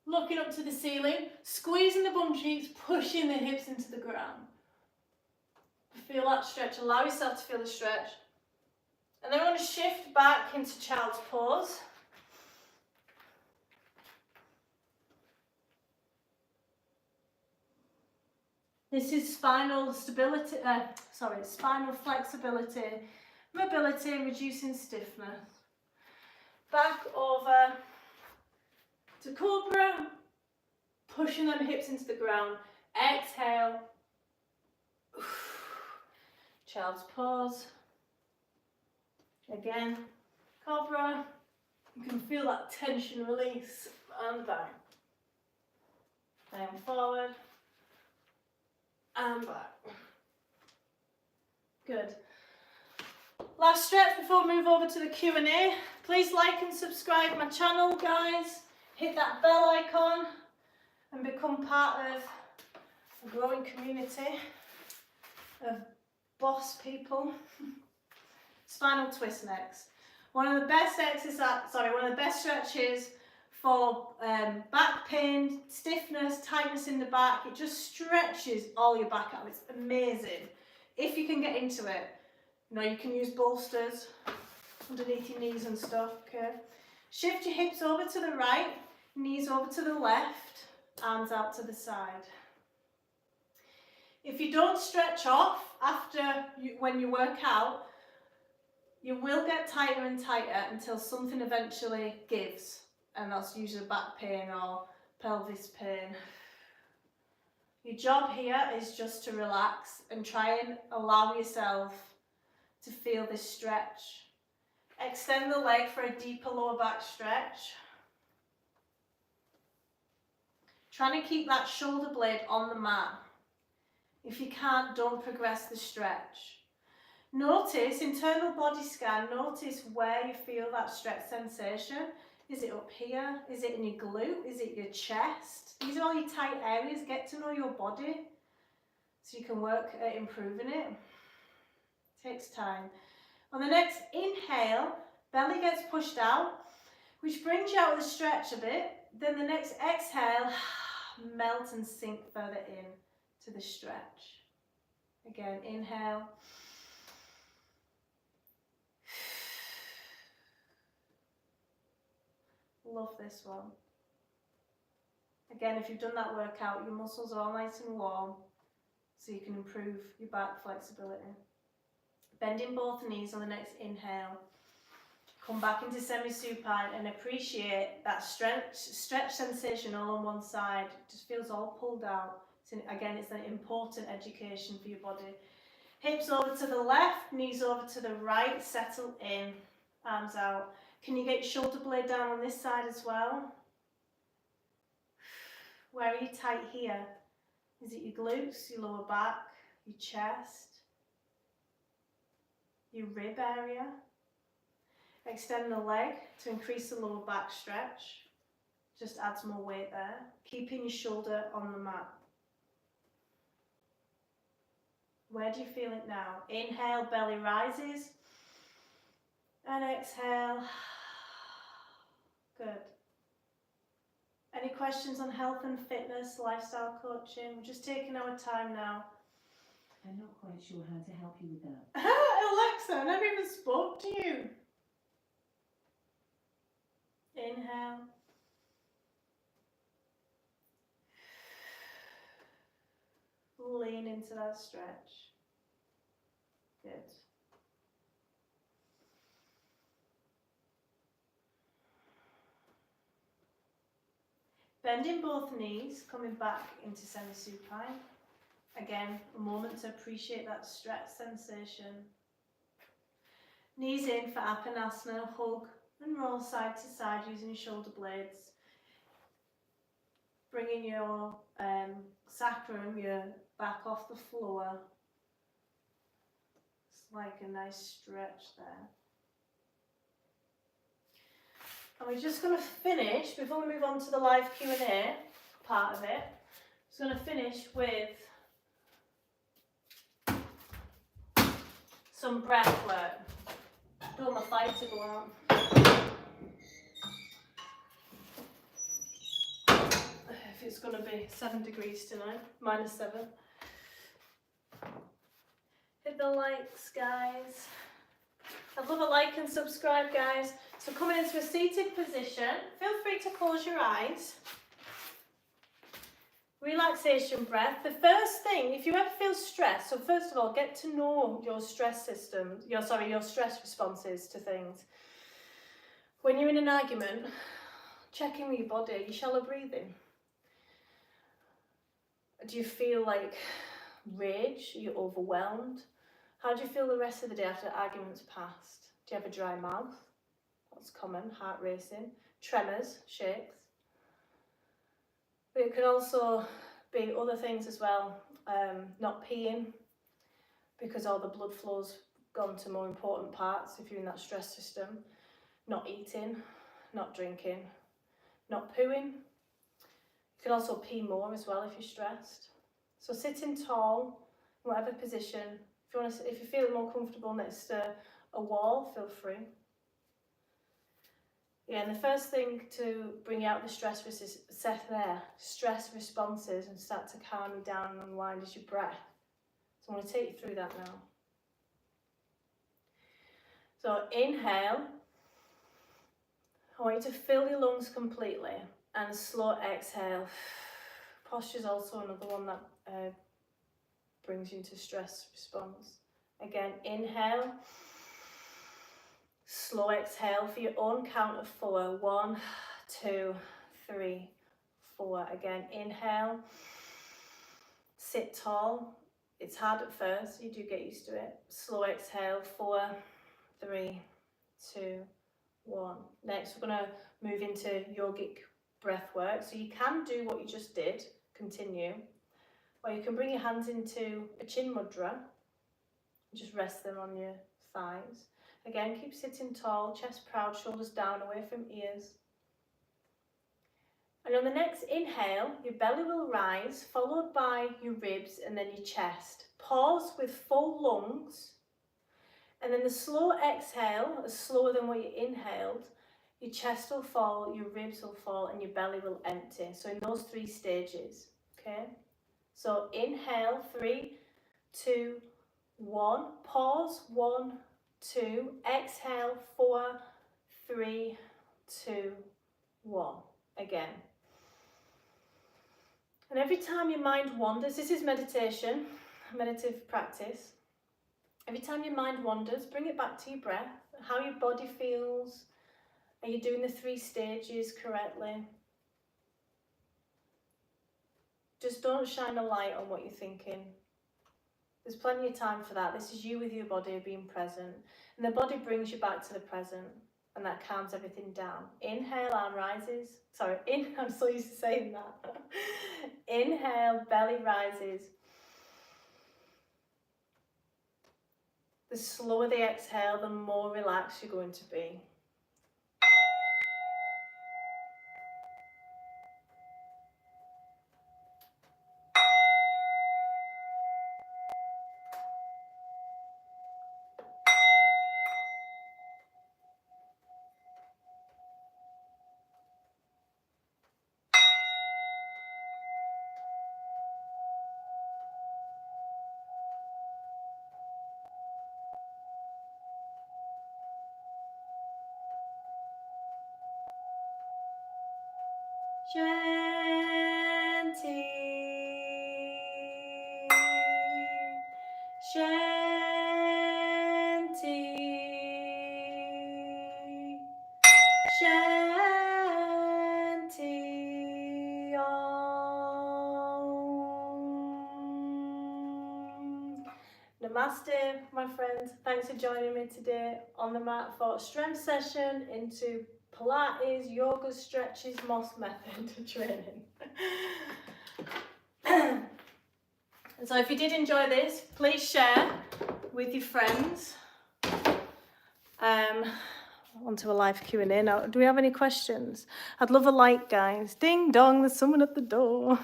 looking up to the ceiling, squeezing the bum cheeks, pushing the hips into the ground. Feel that stretch, allow yourself to feel the stretch. And then we're going to shift back into child's pose. This is spinal stability, spinal flexibility, mobility and reducing stiffness. Back over to Cobra, pushing them hips into the ground. Exhale. Child's pose. Again, Cobra. You can feel that tension release and back. Down forward and back. Good. Last stretch before we move over to the Q&A. Please like and subscribe my channel, guys. Hit that bell icon and become part of a growing community of boss people. Spinal twist next. One of the best stretches for back pain, stiffness, tightness in the back. It just stretches all your back out. It's amazing. If you can get into it. You know, you can use bolsters underneath your knees and stuff, okay? Shift your hips over to the right, knees over to the left, arms out to the side. If you don't stretch off when you work out, you will get tighter and tighter until something eventually gives, and that's usually back pain or pelvis pain. Your job here is just to relax and try and allow yourself to feel this stretch. Extend the leg for a deeper lower back stretch. Trying to keep that shoulder blade on the mat. If you can't, don't progress the stretch. Notice, internal body scan, notice where you feel that stretch sensation. Is it up here? Is it in your glute? Is it your chest? These are all your tight areas. Get to know your body so you can work at improving it. Takes time. On the next inhale, belly gets pushed out, which brings you out of the stretch a bit. Then the next exhale, melt and sink further in to the stretch. Again, inhale. Love this one. Again, if you've done that workout, your muscles are all nice and warm, so you can improve your back flexibility. Bending both knees on the next inhale. Come back into semi-supine and appreciate that stretch sensation all on one side. It just feels all pulled out. Again, it's an important education for your body. Hips over to the left, knees over to the right, settle in, arms out. Can you get your shoulder blade down on this side as well? Where are you tight here? Is it your glutes, your lower back, your chest, your rib area? Extend the leg to increase the lower back stretch. just adds more weight there. Keeping your shoulder on the mat. Where do you feel it now? Inhale, belly rises. And exhale. Good. Any questions on health and fitness, lifestyle coaching? We're just taking our time now. I'm not quite sure how to help you with that. Alexa, I never even spoke to you. Inhale. Lean into that stretch. Good. Bending both knees, coming back into semi-supine. Again, a moment to appreciate that stretch sensation. Knees in for Apanasana, hug and roll side to side using your shoulder blades. Bringing your sacrum, your back off the floor. It's like a nice stretch there. And we're just going to finish, before we move on to the live Q&A part of it, just going to finish with some breath work. Don't want my fire to go on. If it's going to be 7 degrees tonight, -7. Hit the likes, guys. I'd love a like and subscribe, guys. So coming into a seated position, feel free to close your eyes. Relaxation breath. The first thing, if you ever feel stressed, so first of all, get to know your stress system, your stress responses to things. When you're in an argument, check in with your body. Are you shallow breathing? Do you feel like rage? Are you overwhelmed? How do you feel the rest of the day after the argument's passed? Do you have a dry mouth? That's common. Heart racing. Tremors, shakes. But it can also be other things as well. Not peeing because all the blood flow's gone to more important parts if you're in that stress system. Not eating, not drinking, not pooing. You can also pee more as well if you're stressed. So sitting tall, whatever position. If you feel more comfortable next to a wall, feel free. Yeah, and the first thing to bring out the stress responses and start to calm you down and unwind is your breath. So I'm going to take you through that now. So inhale. I want you to fill your lungs completely and slow exhale. Posture is also another one that brings you into stress response. Again, inhale. Slow exhale for your own count of 4. 1, 2, 3, 4. Again, inhale. Sit tall. It's hard at first, you do get used to it. Slow exhale. 4, 3, 2, 1. Next, we're going to move into yogic breath work. So you can do what you just did, continue. Or you can bring your hands into a chin mudra. Just rest them on your thighs. Again, keep sitting tall, chest proud, shoulders down, away from ears. And on the next inhale, your belly will rise, followed by your ribs and then your chest. Pause with full lungs. And then the slow exhale, slower than what you inhaled, your chest will fall, your ribs will fall, and your belly will empty. So in those 3 stages, okay? So inhale, 3, 2, 1. Pause, 1, 2. Exhale, 4, 3, 2, 1. Again. And every time your mind wanders, this is meditation, meditative practice. Every time your mind wanders, bring it back to your breath, how your body feels. Are you doing the 3 stages correctly? Just don't shine a light on what you're thinking. There's plenty of time for that. This is you with your body being present. And the body brings you back to the present. And that calms everything down. Inhale, arm rises. Sorry, I'm so used to saying that. Inhale, belly rises. The slower the exhale, the more relaxed you're going to be. Shanti, Shanti, Shanti, Om. Namaste, my friends. Thanks for joining me today on the mat for a strength session into Pilates, yoga, stretches, Moss method training. So if you did enjoy this, please share with your friends. Onto a live Q&A now. Do we have any questions? I'd love a like, guys. Ding dong, there's someone at the door.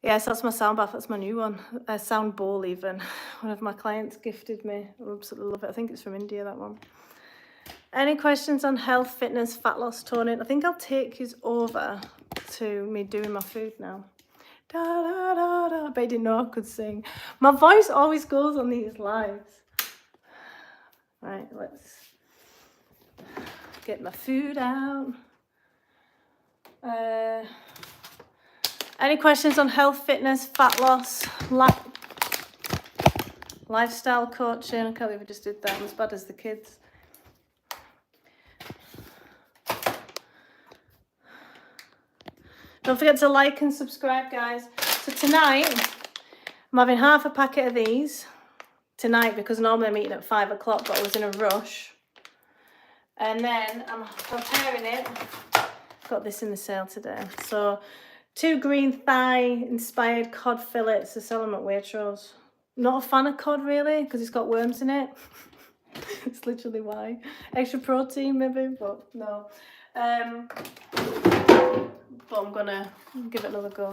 Yes, that's my sound bath. That's my new one. A sound bowl even. One of my clients gifted me. I absolutely love it. I think it's from India, that one. Any questions on health, fitness, fat loss, toning? I think I'll take you over to me doing my food now. Da, da, da, da. I bet you didn't know I could sing. My voice always goes on these lives. Right, let's get my food out. Any questions on health, fitness, fat loss, lifestyle coaching? I can't believe I just did that. I'm as bad as the kids. Don't forget to like and subscribe, guys. So tonight, I'm having half a packet of these tonight because normally I'm eating at 5 o'clock, but I was in a rush. And then I'm preparing it. Got this in the sale today. So 2 green thigh inspired cod fillets to sell them at Waitrose. Not a fan of cod really because it's got worms in it. It's literally why. Extra protein maybe, but no. But I'm gonna give it another go.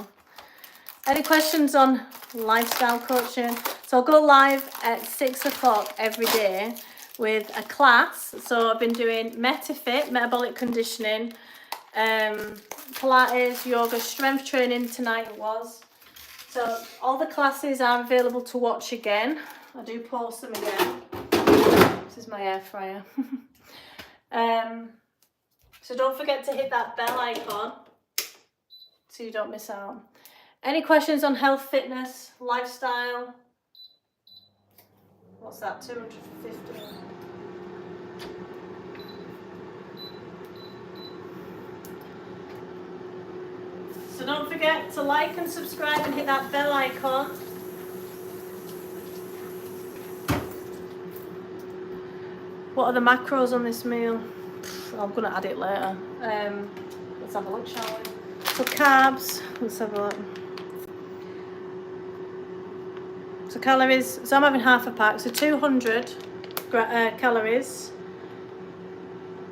Any questions on lifestyle coaching? So I'll go live at 6 o'clock every day with a class. So I've been doing MetaFit, metabolic conditioning, Pilates, yoga, strength training tonight it was. So all the classes are available to watch again. I do post them again. This is my air fryer. So don't forget to hit that bell icon so you don't miss out. Any questions on health, fitness, lifestyle? What's that, 250? So don't forget to like and subscribe and hit that bell icon. What are the macros on this meal? I'm going to add it later. Let's have a look, shall we? So carbs, let's have a look. So calories, so I'm having half a pack, so 200 calories.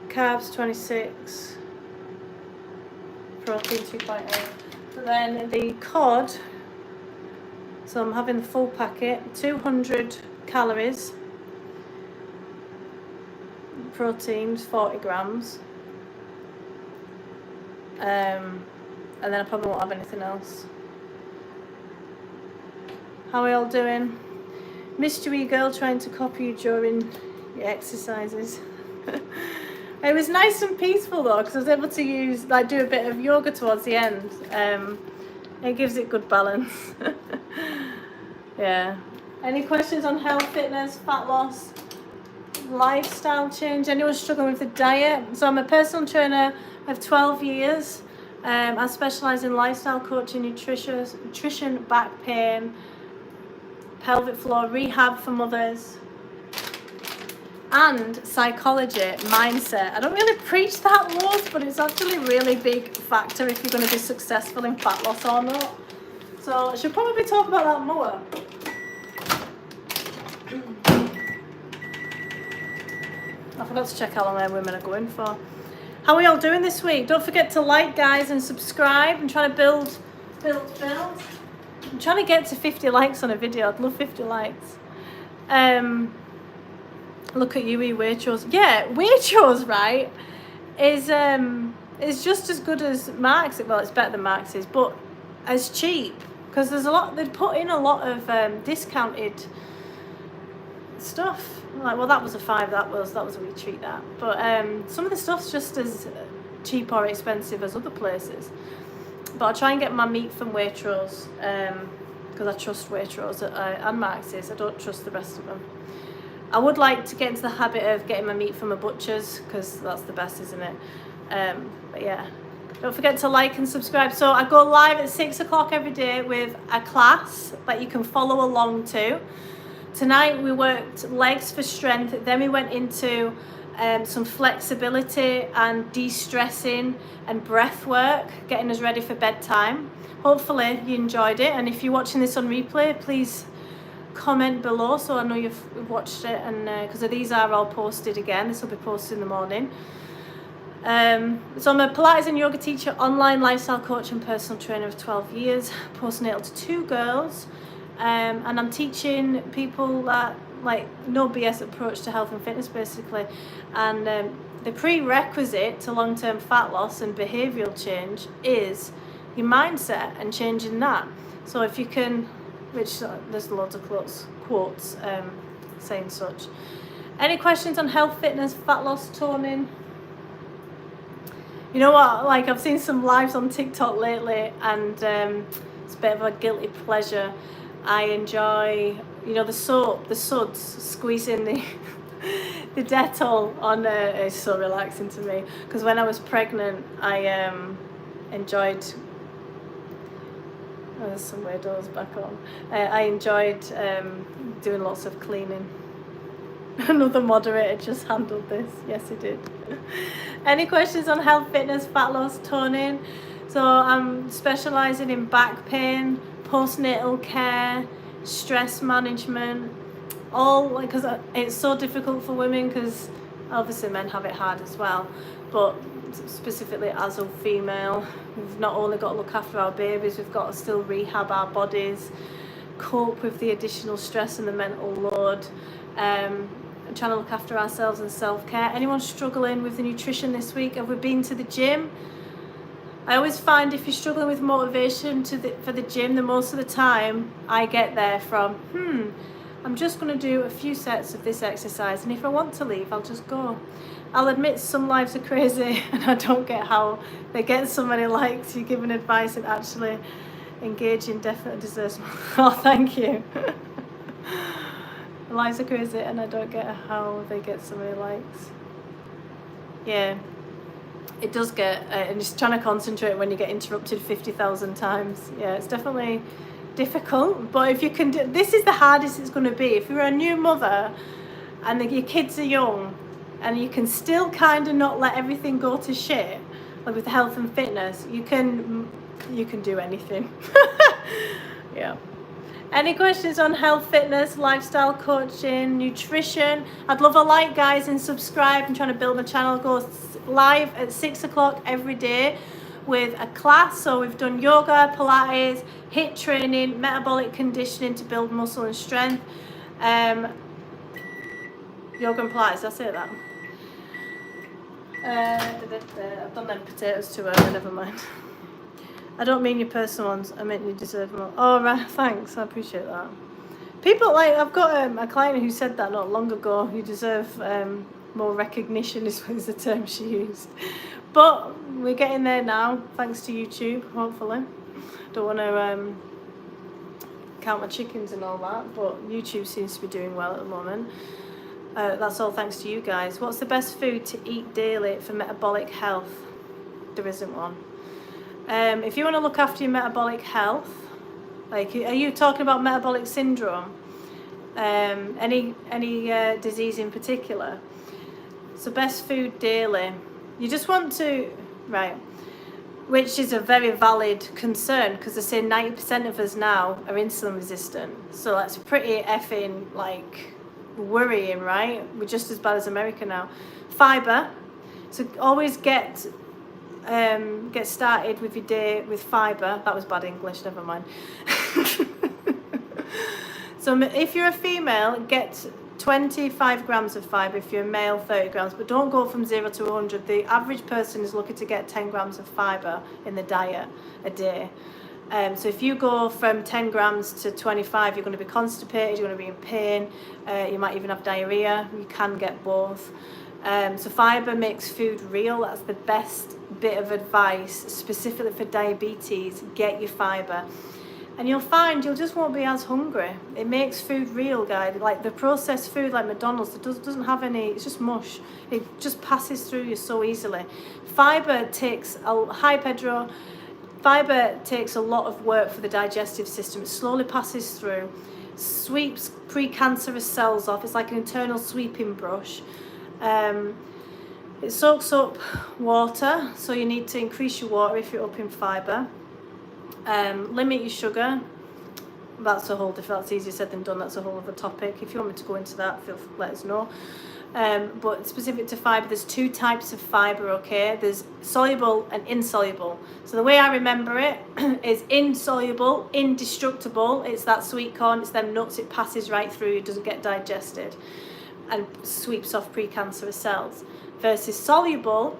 Carbs 26. Protein 2.8. So then the cod, so I'm having the full packet, 200 calories. Proteins 40 grams. And then I probably won't have anything else. How are you all doing? Missed you, wee girl, trying to copy you during your exercises. It was nice and peaceful though, because I was able to use, do a bit of yoga towards the end. It gives it good balance. Yeah. Any questions on health, fitness, fat loss, lifestyle change? Anyone struggling with the diet? So I'm a personal trainer of 12 years. I specialise in lifestyle coaching, nutrition, back pain, pelvic floor rehab for mothers, and psychology, mindset. I don't really preach that loads, but it's actually a really big factor if you're going to be successful in fat loss or not. So I should probably talk about that more. I forgot to check how long our women are going for. How are we all doing this week? Don't forget to like, guys, and subscribe. I'm trying to build. I'm trying to get to 50 likes on a video. I'd love 50 likes. Look at you, Waitrose. Yeah, Waitrose, right, is just as good as Marks. Well, it's better than Marks's, but as cheap. Because there's a lot, they put in a lot of discounted stuff. Like, well, that was a 5, that was a wee treat, that. But some of the stuff's just as cheap or expensive as other places. But I try and get my meat from Waitrose, because I trust Waitrose and Max's. I don't trust the rest of them. I would like to get into the habit of getting my meat from a butcher's, because that's the best, isn't it? But yeah, don't forget to like and subscribe. So I go live at 6 o'clock every day with a class that you can follow along to. Tonight we worked legs for strength, then we went into some flexibility and de-stressing and breath work, getting us ready for bedtime. Hopefully you enjoyed it, and if you're watching this on replay, please comment below so I know you've watched it, and because these are all posted again. This will be posted in the morning. So I'm a Pilates and yoga teacher, online lifestyle coach and personal trainer of 12 years, postnatal to 2 girls, and I'm teaching people that like no BS approach to health and fitness basically, and the prerequisite to long-term fat loss and behavioural change is your mindset and changing that. So if you can, which there's loads of quotes saying such. Any questions on health, fitness, fat loss, toning? You know what, like I've seen some lives on TikTok lately, and it's a bit of a guilty pleasure. I enjoy, you know, the soap, the suds, squeezing the the Dettol on it's so relaxing to me, because when I was pregnant I enjoyed, oh, there's some windows back on. I enjoyed doing lots of cleaning. Another moderator just handled this. Yes, he did. Any questions on health, fitness, fat loss, toning? So I'm specialising in back pain, postnatal care, stress management, all because it's so difficult for women, because obviously men have it hard as well, but specifically as a female, we've not only got to look after our babies, we've got to still rehab our bodies, cope with the additional stress and the mental load, and trying to look after ourselves and self-care. Anyone struggling with the nutrition this week? Have we been to the gym? I always find if you're struggling with motivation for the gym, the most of the time I get there from, I'm just going to do a few sets of this exercise, and if I want to leave, I'll just go. I'll admit some lives are crazy, and I don't get how they get so many likes. You're giving advice, and actually engaging definitely deserves more. Oh, thank you. Lives are crazy, and I don't get how they get so many likes. Yeah, it does get, and just trying to concentrate when you get interrupted 50,000 times. Yeah, it's definitely difficult, but if you can do, this is the hardest it's going to be. If you're a new mother and your kids are young, and you can still kind of not let everything go to shit, like with health and fitness, you can do anything. Yeah. Any questions on health, fitness, lifestyle coaching, nutrition? I'd love a like, guys, and subscribe. I'm trying to build my channel. Go live at 6 o'clock every day with a class. So we've done yoga, Pilates, HIIT training, metabolic conditioning to build muscle and strength. Yoga and Pilates, that's it, that. I've done them potatoes too early, never mind. I don't mean your personal ones, I meant you deserve more. Oh, right, thanks, I appreciate that. People, like, I've got a client who said that not long ago. You deserve more recognition, is the term she used. But we're getting there now, thanks to YouTube, hopefully. Don't want to count my chickens and all that, but YouTube seems to be doing well at the moment. That's all thanks to you guys. What's the best food to eat daily for metabolic health? There isn't one. If you want to look after your metabolic health, like, are you talking about metabolic syndrome? Any disease in particular? So best food daily. You just want to, right, which is a very valid concern, because they say 90% of us now are insulin resistant. So that's pretty effing, like, worrying, right? We're just as bad as America now. Fibre. So always get started with your day with fibre. That was bad English, never mind. So if you're a female, get 25 grams of fibre. If you're a male, 30 grams. But don't go from 0 to 100. The average person is looking to get 10 grams of fibre in the diet a day. So if you go from 10 grams to 25, you're going to be constipated, you're going to be in pain, you might even have diarrhea. You can get both. So fibre makes food real. That's the best bit of advice specifically for diabetes, get your fibre. And you'll find you just won't be as hungry. It makes food real, guys. Like the processed food, like McDonald's, it doesn't have any, it's just mush. It just passes through you so easily. Fibre takes, fibre takes a lot of work for the digestive system. It slowly passes through, sweeps precancerous cells off. It's like an internal sweeping brush. It soaks up water, so you need to increase your water if you're up in fibre. Limit your sugar. That's easier said than done. That's a whole other topic. If you want me to go into that, let us know. But specific to fibre, there's 2 types of fibre, okay? There's soluble and insoluble. So the way I remember it is insoluble, indestructible. It's that sweet corn, it's them nuts, it passes right through, it doesn't get digested and sweeps off precancerous cells. Versus soluble,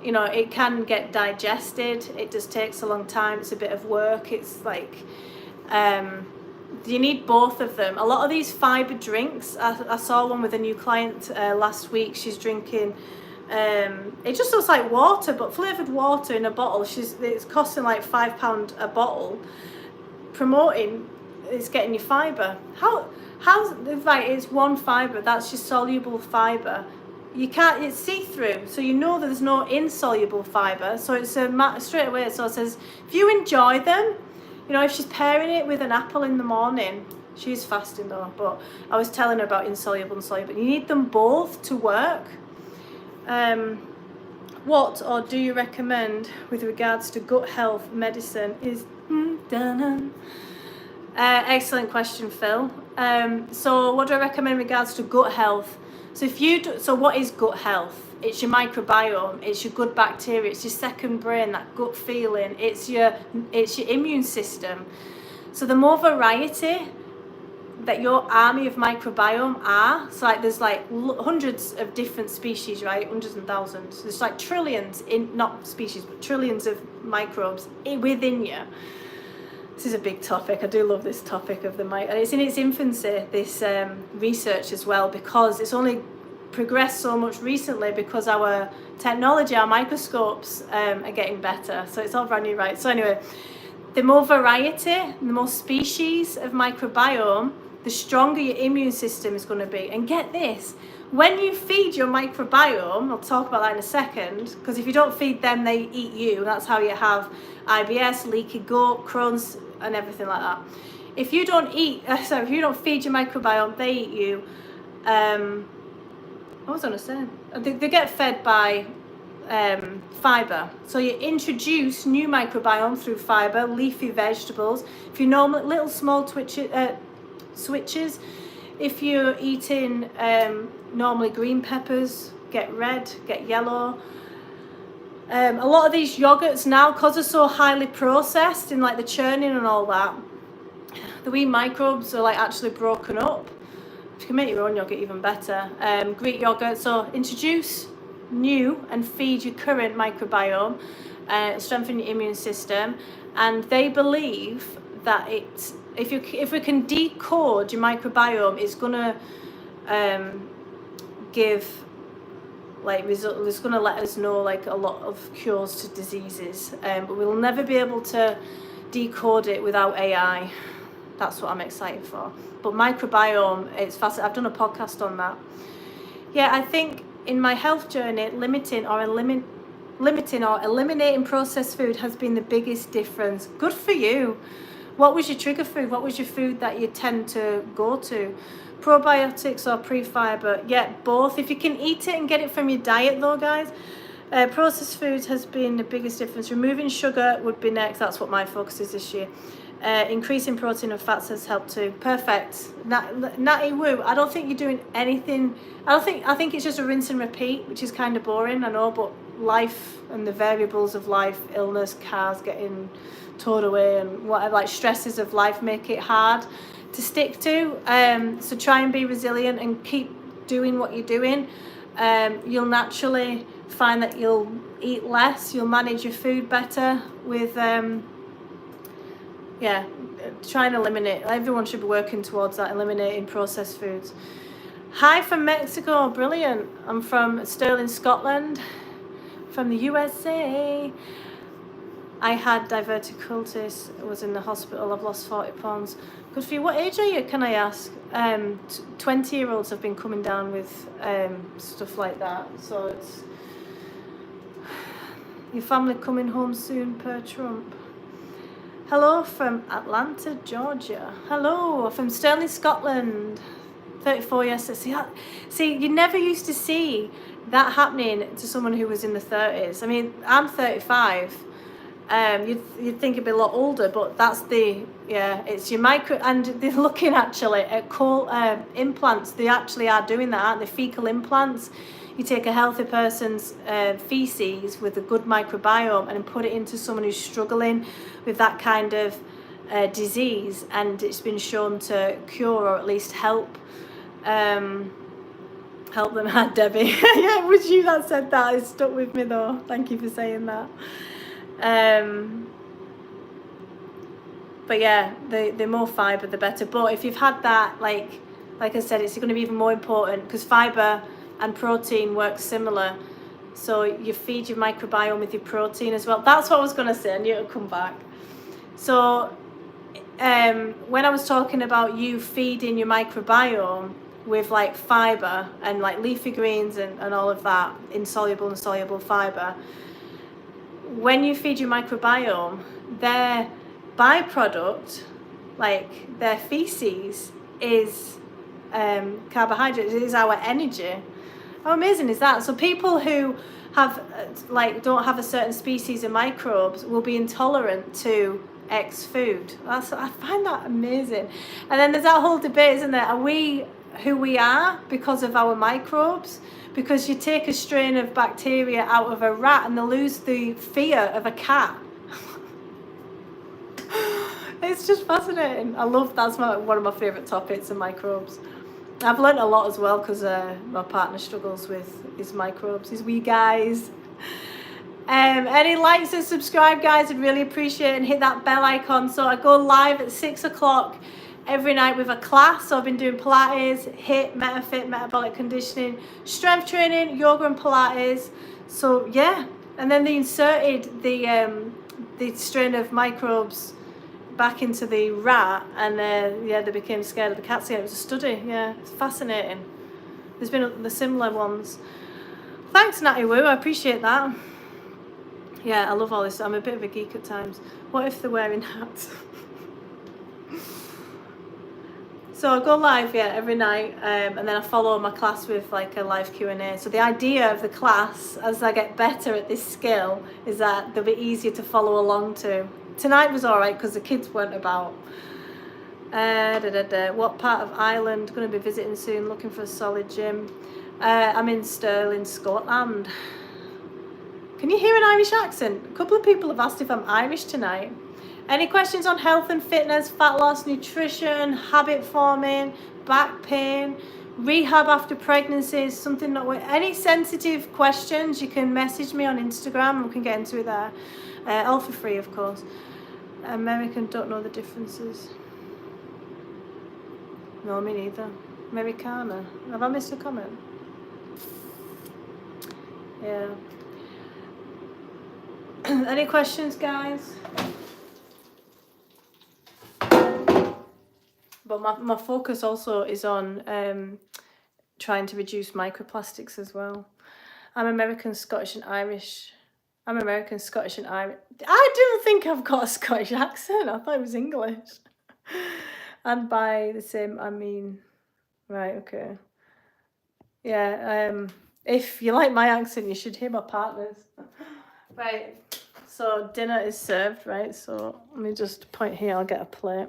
you know, it can get digested. It just takes a long time. It's a bit of work. It's like, you need both of them. A lot of these fibre drinks, I saw one with a new client last week. She's drinking, it just looks like water, but flavoured water in a bottle. It's costing like £5 a bottle. Promoting it's getting your fibre. How's like it's one fibre, that's your soluble fibre. You can't, it's see-through, so you know that there's no insoluble fibre, so it's a straight away. So it says if you enjoy them, you know, if she's pairing it with an apple in the morning, she's fasting though, but I was telling her about insoluble and soluble. You need them both to work. What or do you recommend with regards to gut health medicine is excellent question, Phil. So what do I recommend in regards to gut health? So what is gut health? It's your microbiome, it's your good bacteria, it's your second brain, that gut feeling, it's your immune system. So the more variety that your army of microbiome are, so like there's like hundreds of different species, right? Hundreds and thousands. There's like trillions not species, but trillions of microbes within you. This is a big topic. I do love this topic of the mic, and it's in its infancy, this research as well, because it's only progressed so much recently because our technology, our microscopes are getting better. So it's all brand new, right? So anyway, the more variety, the more species of microbiome, the stronger your immune system is going to be. And get this, when you feed your microbiome, I'll talk about that in a second, because if you don't feed them, they eat you. That's how you have IBS, leaky gut, Crohn's, and everything like that. If you don't if you don't feed your microbiome, they eat you. What was I going to say? They get fed by fibre. So you introduce new microbiome through fibre, leafy vegetables. If you normally little small switches, if you're eating normally green peppers, get red, get yellow. A lot of these yogurts now, because they're so highly processed in like the churning and all that, the wee microbes are like actually broken up. If you can make your own yogurt, even better. Greek yogurt, so introduce new and feed your current microbiome, strengthen your immune system. And they believe that if we can decode your microbiome, it's gonna give like result. It's gonna let us know like a lot of cures to diseases, but we'll never be able to decode it without AI. That's what I'm excited for. But microbiome, it's fascinating. I've done a podcast on that. Yeah, I think in my health journey, limiting or eliminating processed food has been the biggest difference. Good for you. What was your trigger food? What was your food that you tend to go to? Probiotics or pre-fiber? Yeah, both. If you can eat it and get it from your diet though, guys. Processed foods has been the biggest difference. Removing sugar would be next. That's what my focus is this year. Increasing protein and fats has helped too. Perfect. Natty woo. I don't think you're doing anything. I think it's just a rinse and repeat, which is kind of boring, I know, but life and the variables of life, illness, cars getting towed away and whatever, like stresses of life make it hard to stick to. So try and be resilient and keep doing what you're doing. You'll naturally find that you'll eat less, you'll manage your food better with try and eliminate. Everyone should be working towards that, eliminating processed foods. Hi from Mexico, brilliant. I'm from Stirling, Scotland. from the USA. I had diverticulitis, was in the hospital, I've lost 40 pounds. Good for you. What age are you, can I ask? 20-year-olds have been coming down with stuff like that. So it's your family coming home soon per Trump. Hello from Atlanta, Georgia. Hello from Stirling, Scotland. 34 yesterday. See, you never used to see that happening to someone who was in the 30s. I mean, I'm 35. You'd think it'd be a lot older, but that's it's your micro, and they're looking actually at implants. They actually are doing that, aren't they? Fecal implants. You take a healthy person's feces with a good microbiome and put it into someone who's struggling with that kind of disease, and it's been shown to cure or at least help them. Hi, Debbie. Yeah, it was you that said that. It stuck with me though. Thank you for saying that. But yeah, the more fibre the better. But if you've had that, like I said, it's going to be even more important because fibre and protein work similar. So you feed your microbiome with your protein as well. That's what I was going to say. I knew it would come back. So when I was talking about you feeding your microbiome with like fibre and like leafy greens and all of that, insoluble and soluble fibre, when you feed your microbiome, their byproduct, like their feces, is carbohydrates. It is our energy. How amazing is that? So people who have don't have a certain species of microbes will be intolerant to X food. I find that amazing. And then there's that whole debate, isn't there? Are we who we are because of our microbes? Because you take a strain of bacteria out of a rat and they lose the fear of a cat. It's just fascinating. I love that's one of my favourite topics, the microbes. I've learnt a lot as well because my partner struggles with his microbes, his wee guys. Any likes and subscribe, guys, I'd really appreciate it, and hit that bell icon. So I go live at 6 o'clock every night with a class. So I've been doing Pilates, HIIT, MetaFit, metabolic conditioning, strength training, yoga and Pilates. So yeah, and then they inserted the strain of microbes back into the rat, and they became scared of the cats again. It was a study. Yeah, it's fascinating. There's been the similar ones. Thanks, Natty Woo, I appreciate that. Yeah, I love all this. I'm a bit of a geek at times. What if they're wearing hats? So I go live every night, and then I follow my class with like a live Q&A. So the idea of the class, as I get better at this skill, is that they'll be easier to follow along to. Tonight was all right because the kids weren't about. What part of Ireland? Going to be visiting soon, looking for a solid gym. I'm in Stirling, Scotland. Can you hear an Irish accent? A couple of people have asked if I'm Irish tonight. Any questions on health and fitness, fat loss, nutrition, habit forming, back pain, rehab after pregnancy, something not working? Any sensitive questions, you can message me on Instagram and we can get into it there. All for free, of course. American, don't know the differences. No, me neither. Americana. Have I missed a comment? Yeah. Any questions, guys? But my focus also is on trying to reduce microplastics as well. I'm American, Scottish and Irish. I'm American, Scottish and Irish. I don't think I've got a Scottish accent. I thought it was English. And by the same, I mean, right, okay. Yeah, if you like my accent, you should hear my partner's. Right, so dinner is served, right? So let me just point here, I'll get a plate.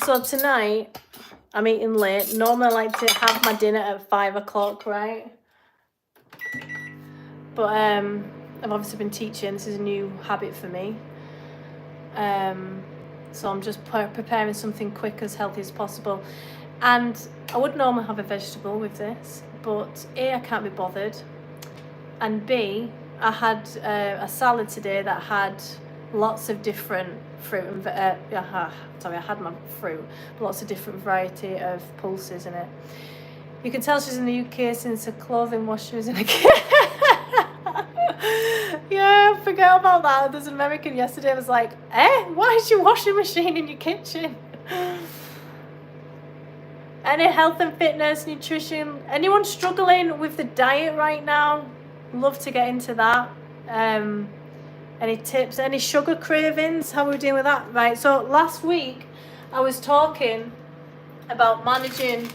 So tonight, I'm eating late. Normally I like to have my dinner at 5 o'clock, right? But I've obviously been teaching. This is a new habit for me. So I'm just preparing something quick, as healthy as possible. And I would normally have a vegetable with this, but A, I can't be bothered. And B, I had a salad today that had lots of different fruit and sorry, I had my fruit, lots of different variety of pulses in it. You can tell she's in the UK since her clothing washer is in a yeah, forget about that. There's an American yesterday was like, why is your washing machine in your kitchen? Any health and fitness, nutrition, anyone struggling with the diet right now, love to get into that. Any tips, any sugar cravings, how are we doing with that? Right, so last week I was talking about managing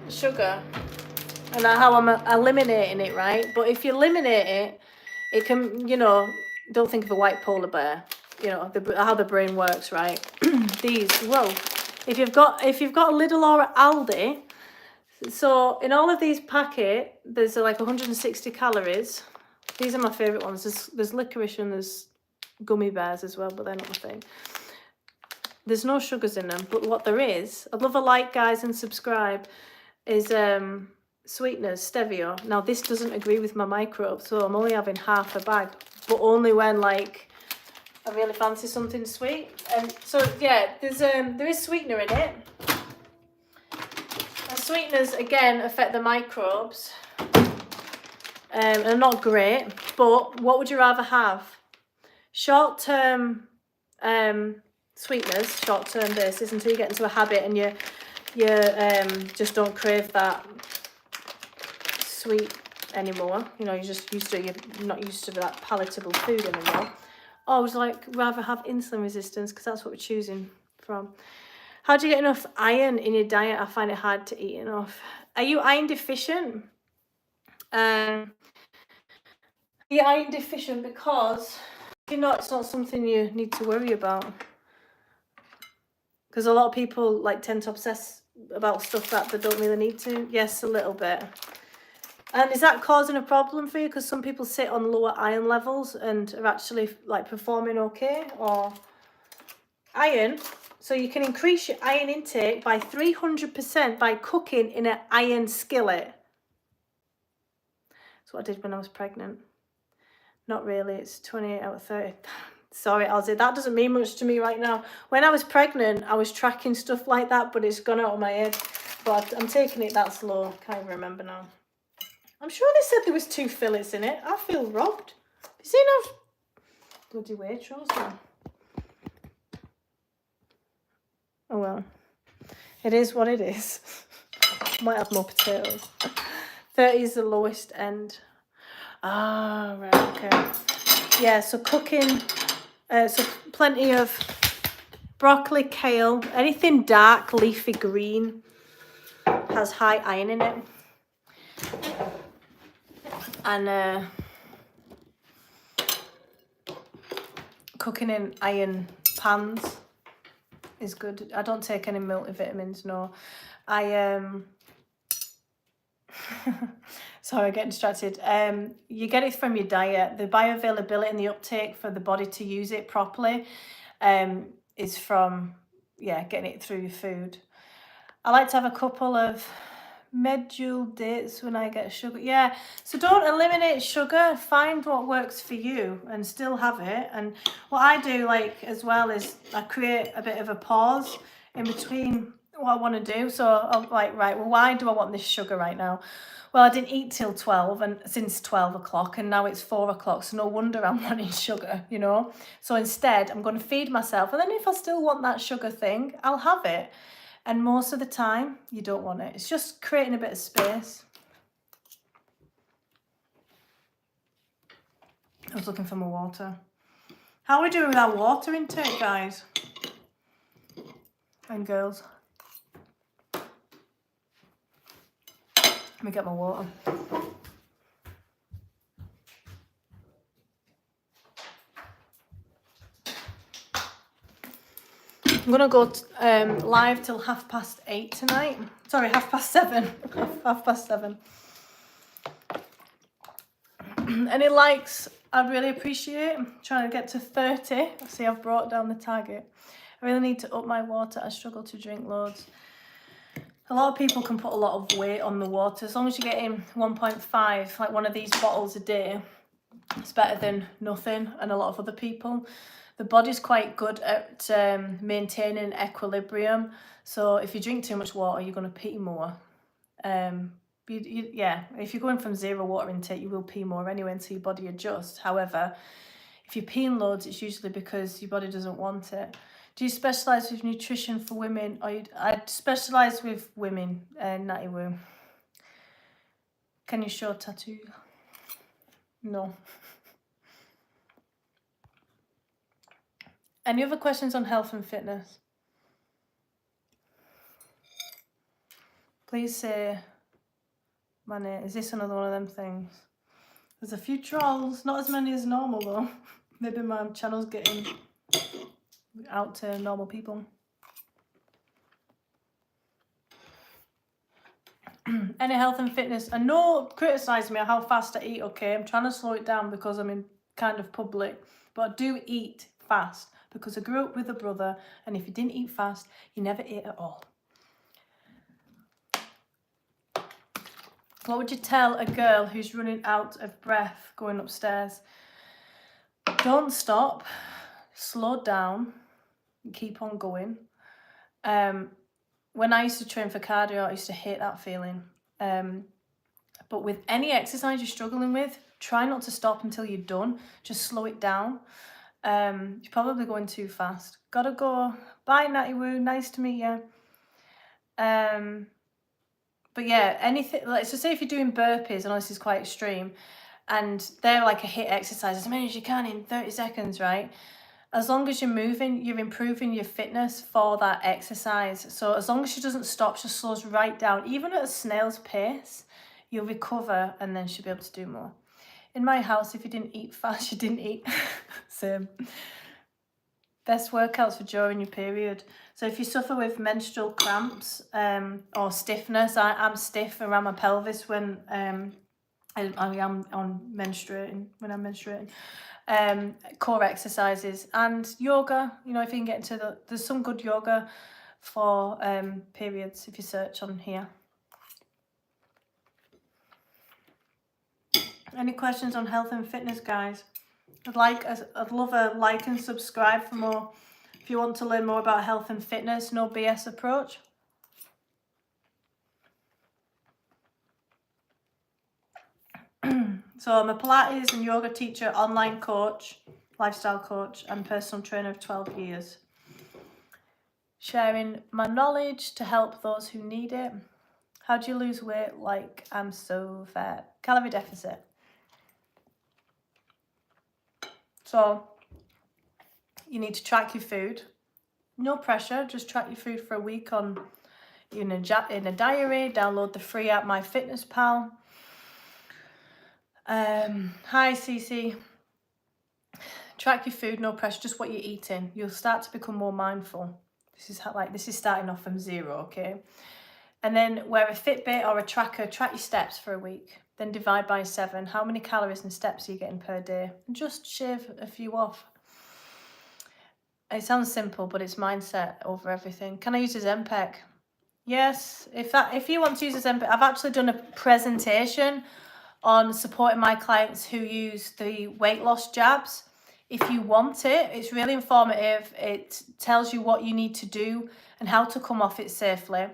sugar and how I'm eliminating it, right? But if you eliminate it, it can, don't think of a white polar bear, how the brain works, right? If you've got a Lidl or an Aldi, so in all of these packets, there's like 160 calories. These are my favourite ones. There's licorice and there's gummy bears as well, but they're not my thing. There's no sugars in them, but what there is, I'd love a like, guys, and subscribe, is sweeteners, stevia. Now, this doesn't agree with my microbes, so I'm only having half a bag, but only when, like, I really fancy something sweet. And so, yeah, there is sweetener in it. And sweeteners, again, affect the microbes. And are not great, but what would you rather have? Short-term sweeteners, short-term basis, until you get into a habit and you just don't crave that sweet anymore. You're just you're not used to that palatable food anymore. Or would you rather have insulin resistance, because that's what we're choosing from. How do you get enough iron in your diet? I find it hard to eat enough. Are you iron deficient? You're iron deficient because it's not something you need to worry about. Because a lot of people tend to obsess about stuff that they don't really need to. Yes, a little bit. And is that causing a problem for you? Because some people sit on lower iron levels and are actually performing okay. Or iron. So you can increase your iron intake by 300% by cooking in an iron skillet. That's what I did when I was pregnant. Not really, it's 28 out of 30. Sorry, Ozzy, that doesn't mean much to me right now. When I was pregnant, I was tracking stuff like that, but it's gone out of my head. But I'm taking it that slow. Can't even remember now. I'm sure they said there was 2 fillets in it. I feel robbed. You seen how bloody Waitrose now? Oh well. It is what it is. Might have more potatoes. 30 is the lowest end. Ah, right, okay. Yeah, so cooking, so plenty of broccoli, kale, anything dark, leafy green has high iron in it. And cooking in iron pans is good. I don't take any multivitamins, no. Sorry, I get distracted. You get it from your diet. The bioavailability and the uptake for the body to use it properly is from, getting it through your food. I like to have a couple of medjool dates when I get sugar. Yeah, so don't eliminate sugar. Find what works for you and still have it. And what I do as well is I create a bit of a pause in between what I want to do. So I'm right, well, why do I want this sugar right now? Well, I didn't eat till 12 and since 12 o'clock and now it's 4 o'clock. So no wonder I'm wanting sugar, So instead, I'm going to feed myself. And then if I still want that sugar thing, I'll have it. And most of the time, you don't want it. It's just creating a bit of space. I was looking for my water. How are we doing with our water intake, guys? And girls. Let me get my water. I'm going to go live till 8:30 tonight. Sorry, 7:30. 7:30. Any likes, I'd really appreciate. I'm trying to get to 30. I see I've brought down the target. I really need to up my water. I struggle to drink loads. A lot of people can put a lot of weight on the water. As long as you're getting 1.5, one of these bottles a day, it's better than nothing. And a lot of other people The body's quite good at maintaining equilibrium. So if you drink too much water, you're going to pee more. If you're going from 0 water intake, you will pee more anyway until your body adjusts. However, if you're peeing loads, it's usually because your body doesn't want it. Do you specialise with nutrition for women? I specialise with women, Natty Woo. Can you show tattoo? No. Any other questions on health and fitness? Please say my name. Is this another one of them things? There's a few trolls, not as many as normal though. Maybe my channel's getting out to normal people. Any health and fitness? And no criticise me on how fast I eat, okay? I'm trying to slow it down because I'm in kind of public. But I do eat fast because I grew up with a brother, and if you didn't eat fast, you never ate at all. What would you tell a girl who's running out of breath going upstairs? Don't stop, slow down, and keep on going. When I used to train for cardio, I used to hate that feeling. But with any exercise you're struggling with, try not to stop until you're done. Just slow it down. You're probably going too fast. Gotta go. Bye, Natty Woo. Nice to meet you. But yeah, anything, like, so say if you're doing burpees, I know this is quite extreme, and they're like a HIIT exercise as many as you can in 30 seconds, right? As long as you're moving, you're improving your fitness for that exercise. So as long as she doesn't stop, she slows right down. Even at a snail's pace, you'll recover and then she'll be able to do more. In my house, if you didn't eat fast, you didn't eat. Same. Best workouts for during your period. So if you suffer with menstrual cramps or stiffness, I'm stiff around my pelvis when I am menstruating. Core exercises and yoga. You know, if you can get into there's some good yoga for periods if you search on here. Any questions on health and fitness, guys? I'd love a like and subscribe for more. If you want to learn more about health and fitness, no BS approach. So I'm a Pilates and yoga teacher, online coach, lifestyle coach, and personal trainer of 12 years. Sharing my knowledge to help those who need it. How do you lose weight like I'm so fat? Calorie deficit. So you need to track your food. No pressure, just track your food for a week in a diary. Download the free app MyFitnessPal. Hi Cece. Track your food, no pressure, just what you're eating. You'll start to become more mindful. This is starting off from 0, okay? And then wear a Fitbit or a tracker, track your steps for a week. Then divide by 7. How many calories and steps are you getting per day? And just shave a few off. It sounds simple, but it's mindset over everything. Can I use a Zenpec? Yes. If you want to use a Zenpec, I've actually done a presentation on supporting my clients who use the weight loss jabs. If you want it, it's really informative. It tells you what you need to do and how to come off it safely,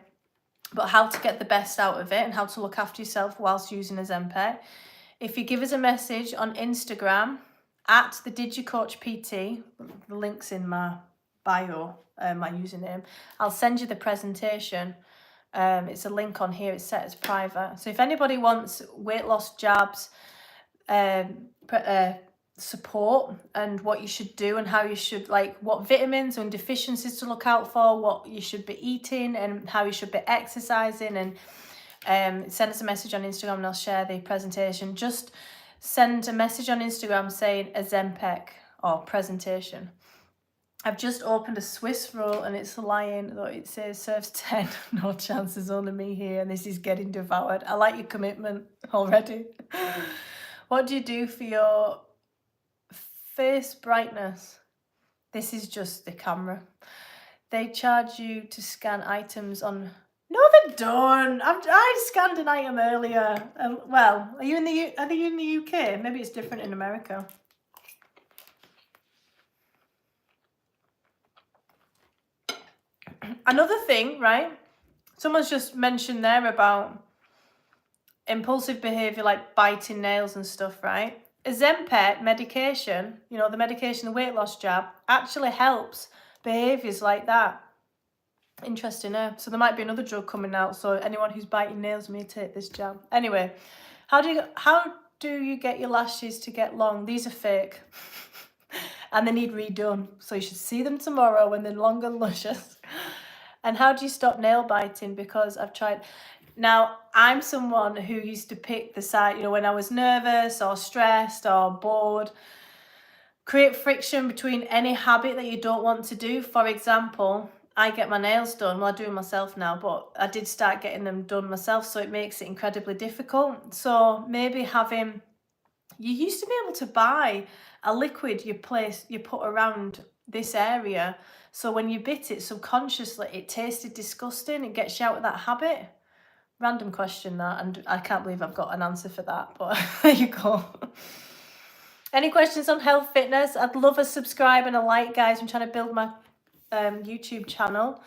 but how to get the best out of it and how to look after yourself whilst using a Zenpec. If you give us a message on Instagram at the DigiCoach PT, the link's in my bio, my username, I'll send you the presentation. It's a link on here, it's set as private. So if anybody wants weight loss jabs, support and what you should do and how you should, like what vitamins and deficiencies to look out for, what you should be eating and how you should be exercising, and send us a message on Instagram and I'll share the presentation. Just send a message on Instagram saying a Zenpec or presentation. I've just opened a Swiss roll and it's lying, though it says serves 10. No chance, there's only me here and this is getting devoured. I like your commitment already. What do you do for your face brightness? This is just the camera. They charge you to scan items on... No, they don't. I scanned an item earlier. Well, are you in the UK? Maybe it's different in America. Another thing, right? Someone's just mentioned there about impulsive behaviour like biting nails and stuff, right? Ozempic medication, you know, the medication, the weight loss jab, actually helps behaviours like that. Interesting, eh? So there might be another drug coming out, so anyone who's biting nails may take this jab. Anyway, how do you get your lashes to get long? These are fake. And they need redone. So you should see them tomorrow when they're long and luscious. And how do you stop nail biting? Because I've tried. Now, I'm someone who used to pick the side, you know, when I was nervous or stressed or bored, create friction between any habit that you don't want to do. For example, I get my nails done. Well, I do them myself now, but I did start getting them done myself, so it makes it incredibly difficult. So maybe you used to be able to buy a liquid you put around this area, so when you bit it subconsciously, it tasted disgusting. It gets you out of that habit. Random question that, and I can't believe I've got an answer for that, but there you go. Any questions on health, fitness? I'd love a subscribe and a like, guys. I'm trying to build my YouTube channel.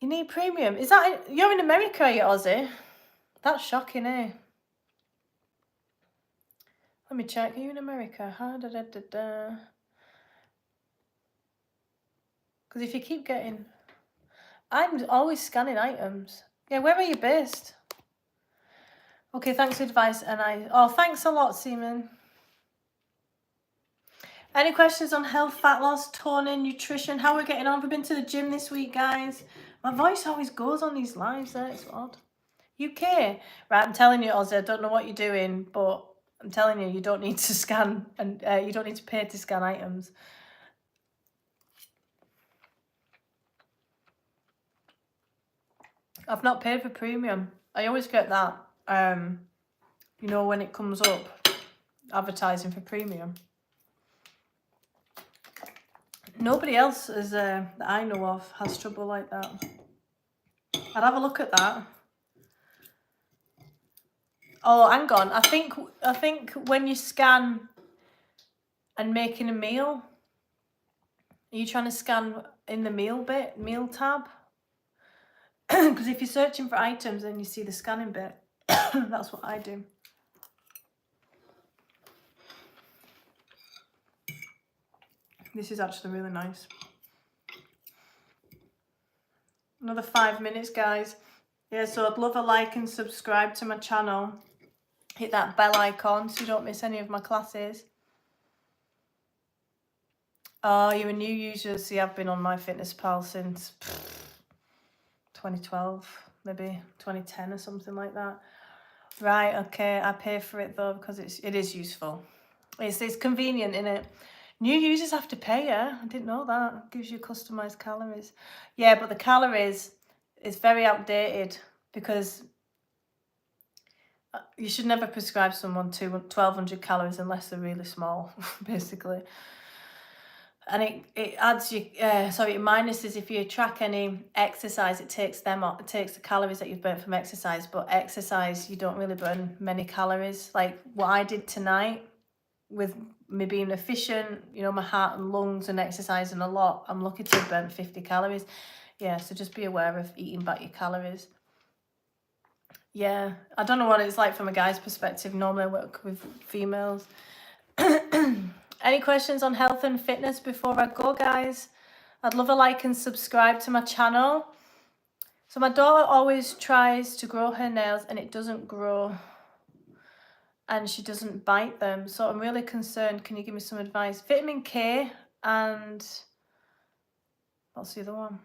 You need premium. Is that you're in America, are you, Aussie? That's shocking, eh? Let me check. Are you in America? Because if you keep getting... I'm always scanning items. Yeah, where are you based? Okay, thanks for advice. Oh, thanks a lot, Seaman. Any questions on health, fat loss, toning, nutrition? How we're getting on? We've been to the gym this week, guys. My voice always goes on these lives there. It's odd. UK. Right, I'm telling you, Ozzy, I don't know what you're doing, but I'm telling you, you don't need to scan, and you don't need to pay to scan items. I've not paid for premium. I always get that, you know, when it comes up, advertising for premium. Nobody else is, that I know of has trouble like that. I'd have a look at that. Oh, hang on. I think when you scan and making a meal, are you trying to scan in the meal tab? Because if you're searching for items and you see the scanning bit, that's what I do. This is actually really nice. Another 5 minutes, guys. Yeah, so I'd love a like and subscribe to my channel. Hit that bell icon so you don't miss any of my classes. Oh, you're a new user. See, I've been on MyFitnessPal since 2012, maybe 2010 or something like that. Right, okay, I pay for it though because it is useful. It's convenient, innit? New users have to pay, yeah? I didn't know that. It gives you customized calories. Yeah, but the calories is very outdated because you should never prescribe someone 1,200 calories unless they're really small, basically. And it adds you, it minuses if you track any exercise, it takes the calories that you've burnt from exercise, but exercise, you don't really burn many calories. Like what I did tonight with me being efficient, you know, my heart and lungs and exercising a lot, I'm lucky to have burnt 50 calories. Yeah, so just be aware of eating back your calories. Yeah, I don't know what it's like from a guy's perspective. Normally I work with females. Any questions on health and fitness before I go, guys? I'd love a like and subscribe to my channel. So my daughter always tries to grow her nails and it doesn't grow and she doesn't bite them. So I'm really concerned. Can you give me some advice? Vitamin K and what's the other one?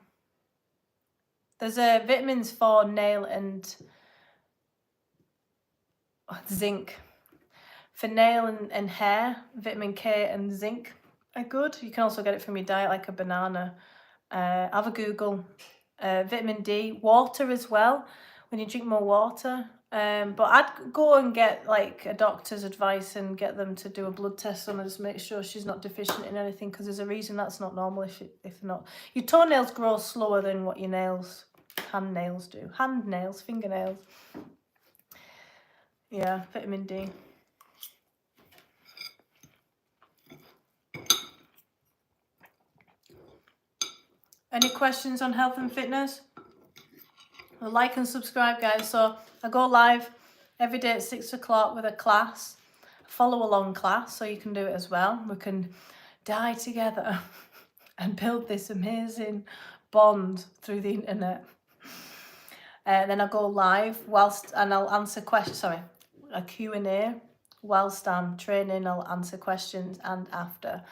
There's vitamins for nail and zinc. For nail and hair, vitamin K and zinc are good. You can also get it from your diet, like a banana. Have a Google. Vitamin D, water as well, when you drink more water. But I'd go and get like a doctor's advice and get them to do a blood test on her, just make sure she's not deficient in anything, because there's a reason that's not normal if not. Your toenails grow slower than what your hand nails do. Hand nails, fingernails. Yeah, vitamin D. Any questions on health and fitness? Well, like and subscribe, guys. So I go live every day at 6 o'clock with a class, a follow along class, so you can do it as well. We can die together and build this amazing bond through the internet. Then I go live and I'll answer questions, sorry, a Q&A whilst I'm training. I'll answer questions and after.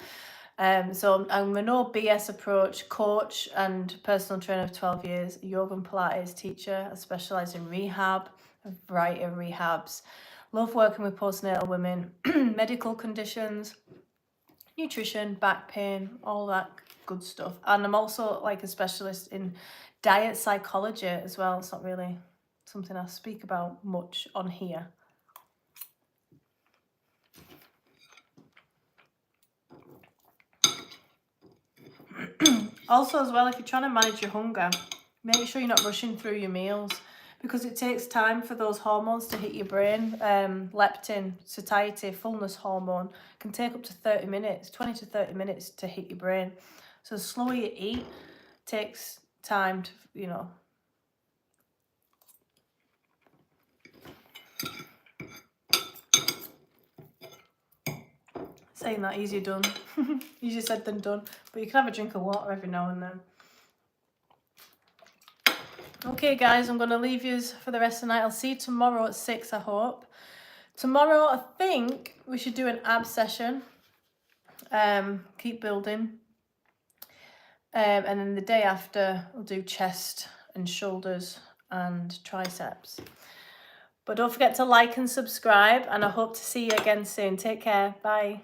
So I'm a no BS approach coach and personal trainer of 12 years, Yoga and Pilates teacher. I specialise in rehab, a variety of rehabs. Love working with postnatal women, medical conditions, nutrition, back pain, all that good stuff. And I'm also like a specialist in diet psychology as well. It's not really something I speak about much on here. Also as well, if you're trying to manage your hunger, make sure you're not rushing through your meals, because it takes time for those hormones to hit your brain. Leptin, satiety, fullness hormone can take up to 30 minutes, 20 to 30 minutes to hit your brain. So the slower you eat takes time to, you know. Saying that, easier done. Easier said than done. But you can have a drink of water every now and then. Okay, guys, I'm going to leave you for the rest of the night. I'll see you tomorrow at 6, I hope. Tomorrow, I think we should do an ab session. Keep building. And then the day after, we'll do chest and shoulders and triceps. But don't forget to like and subscribe, and I hope to see you again soon. Take care. Bye.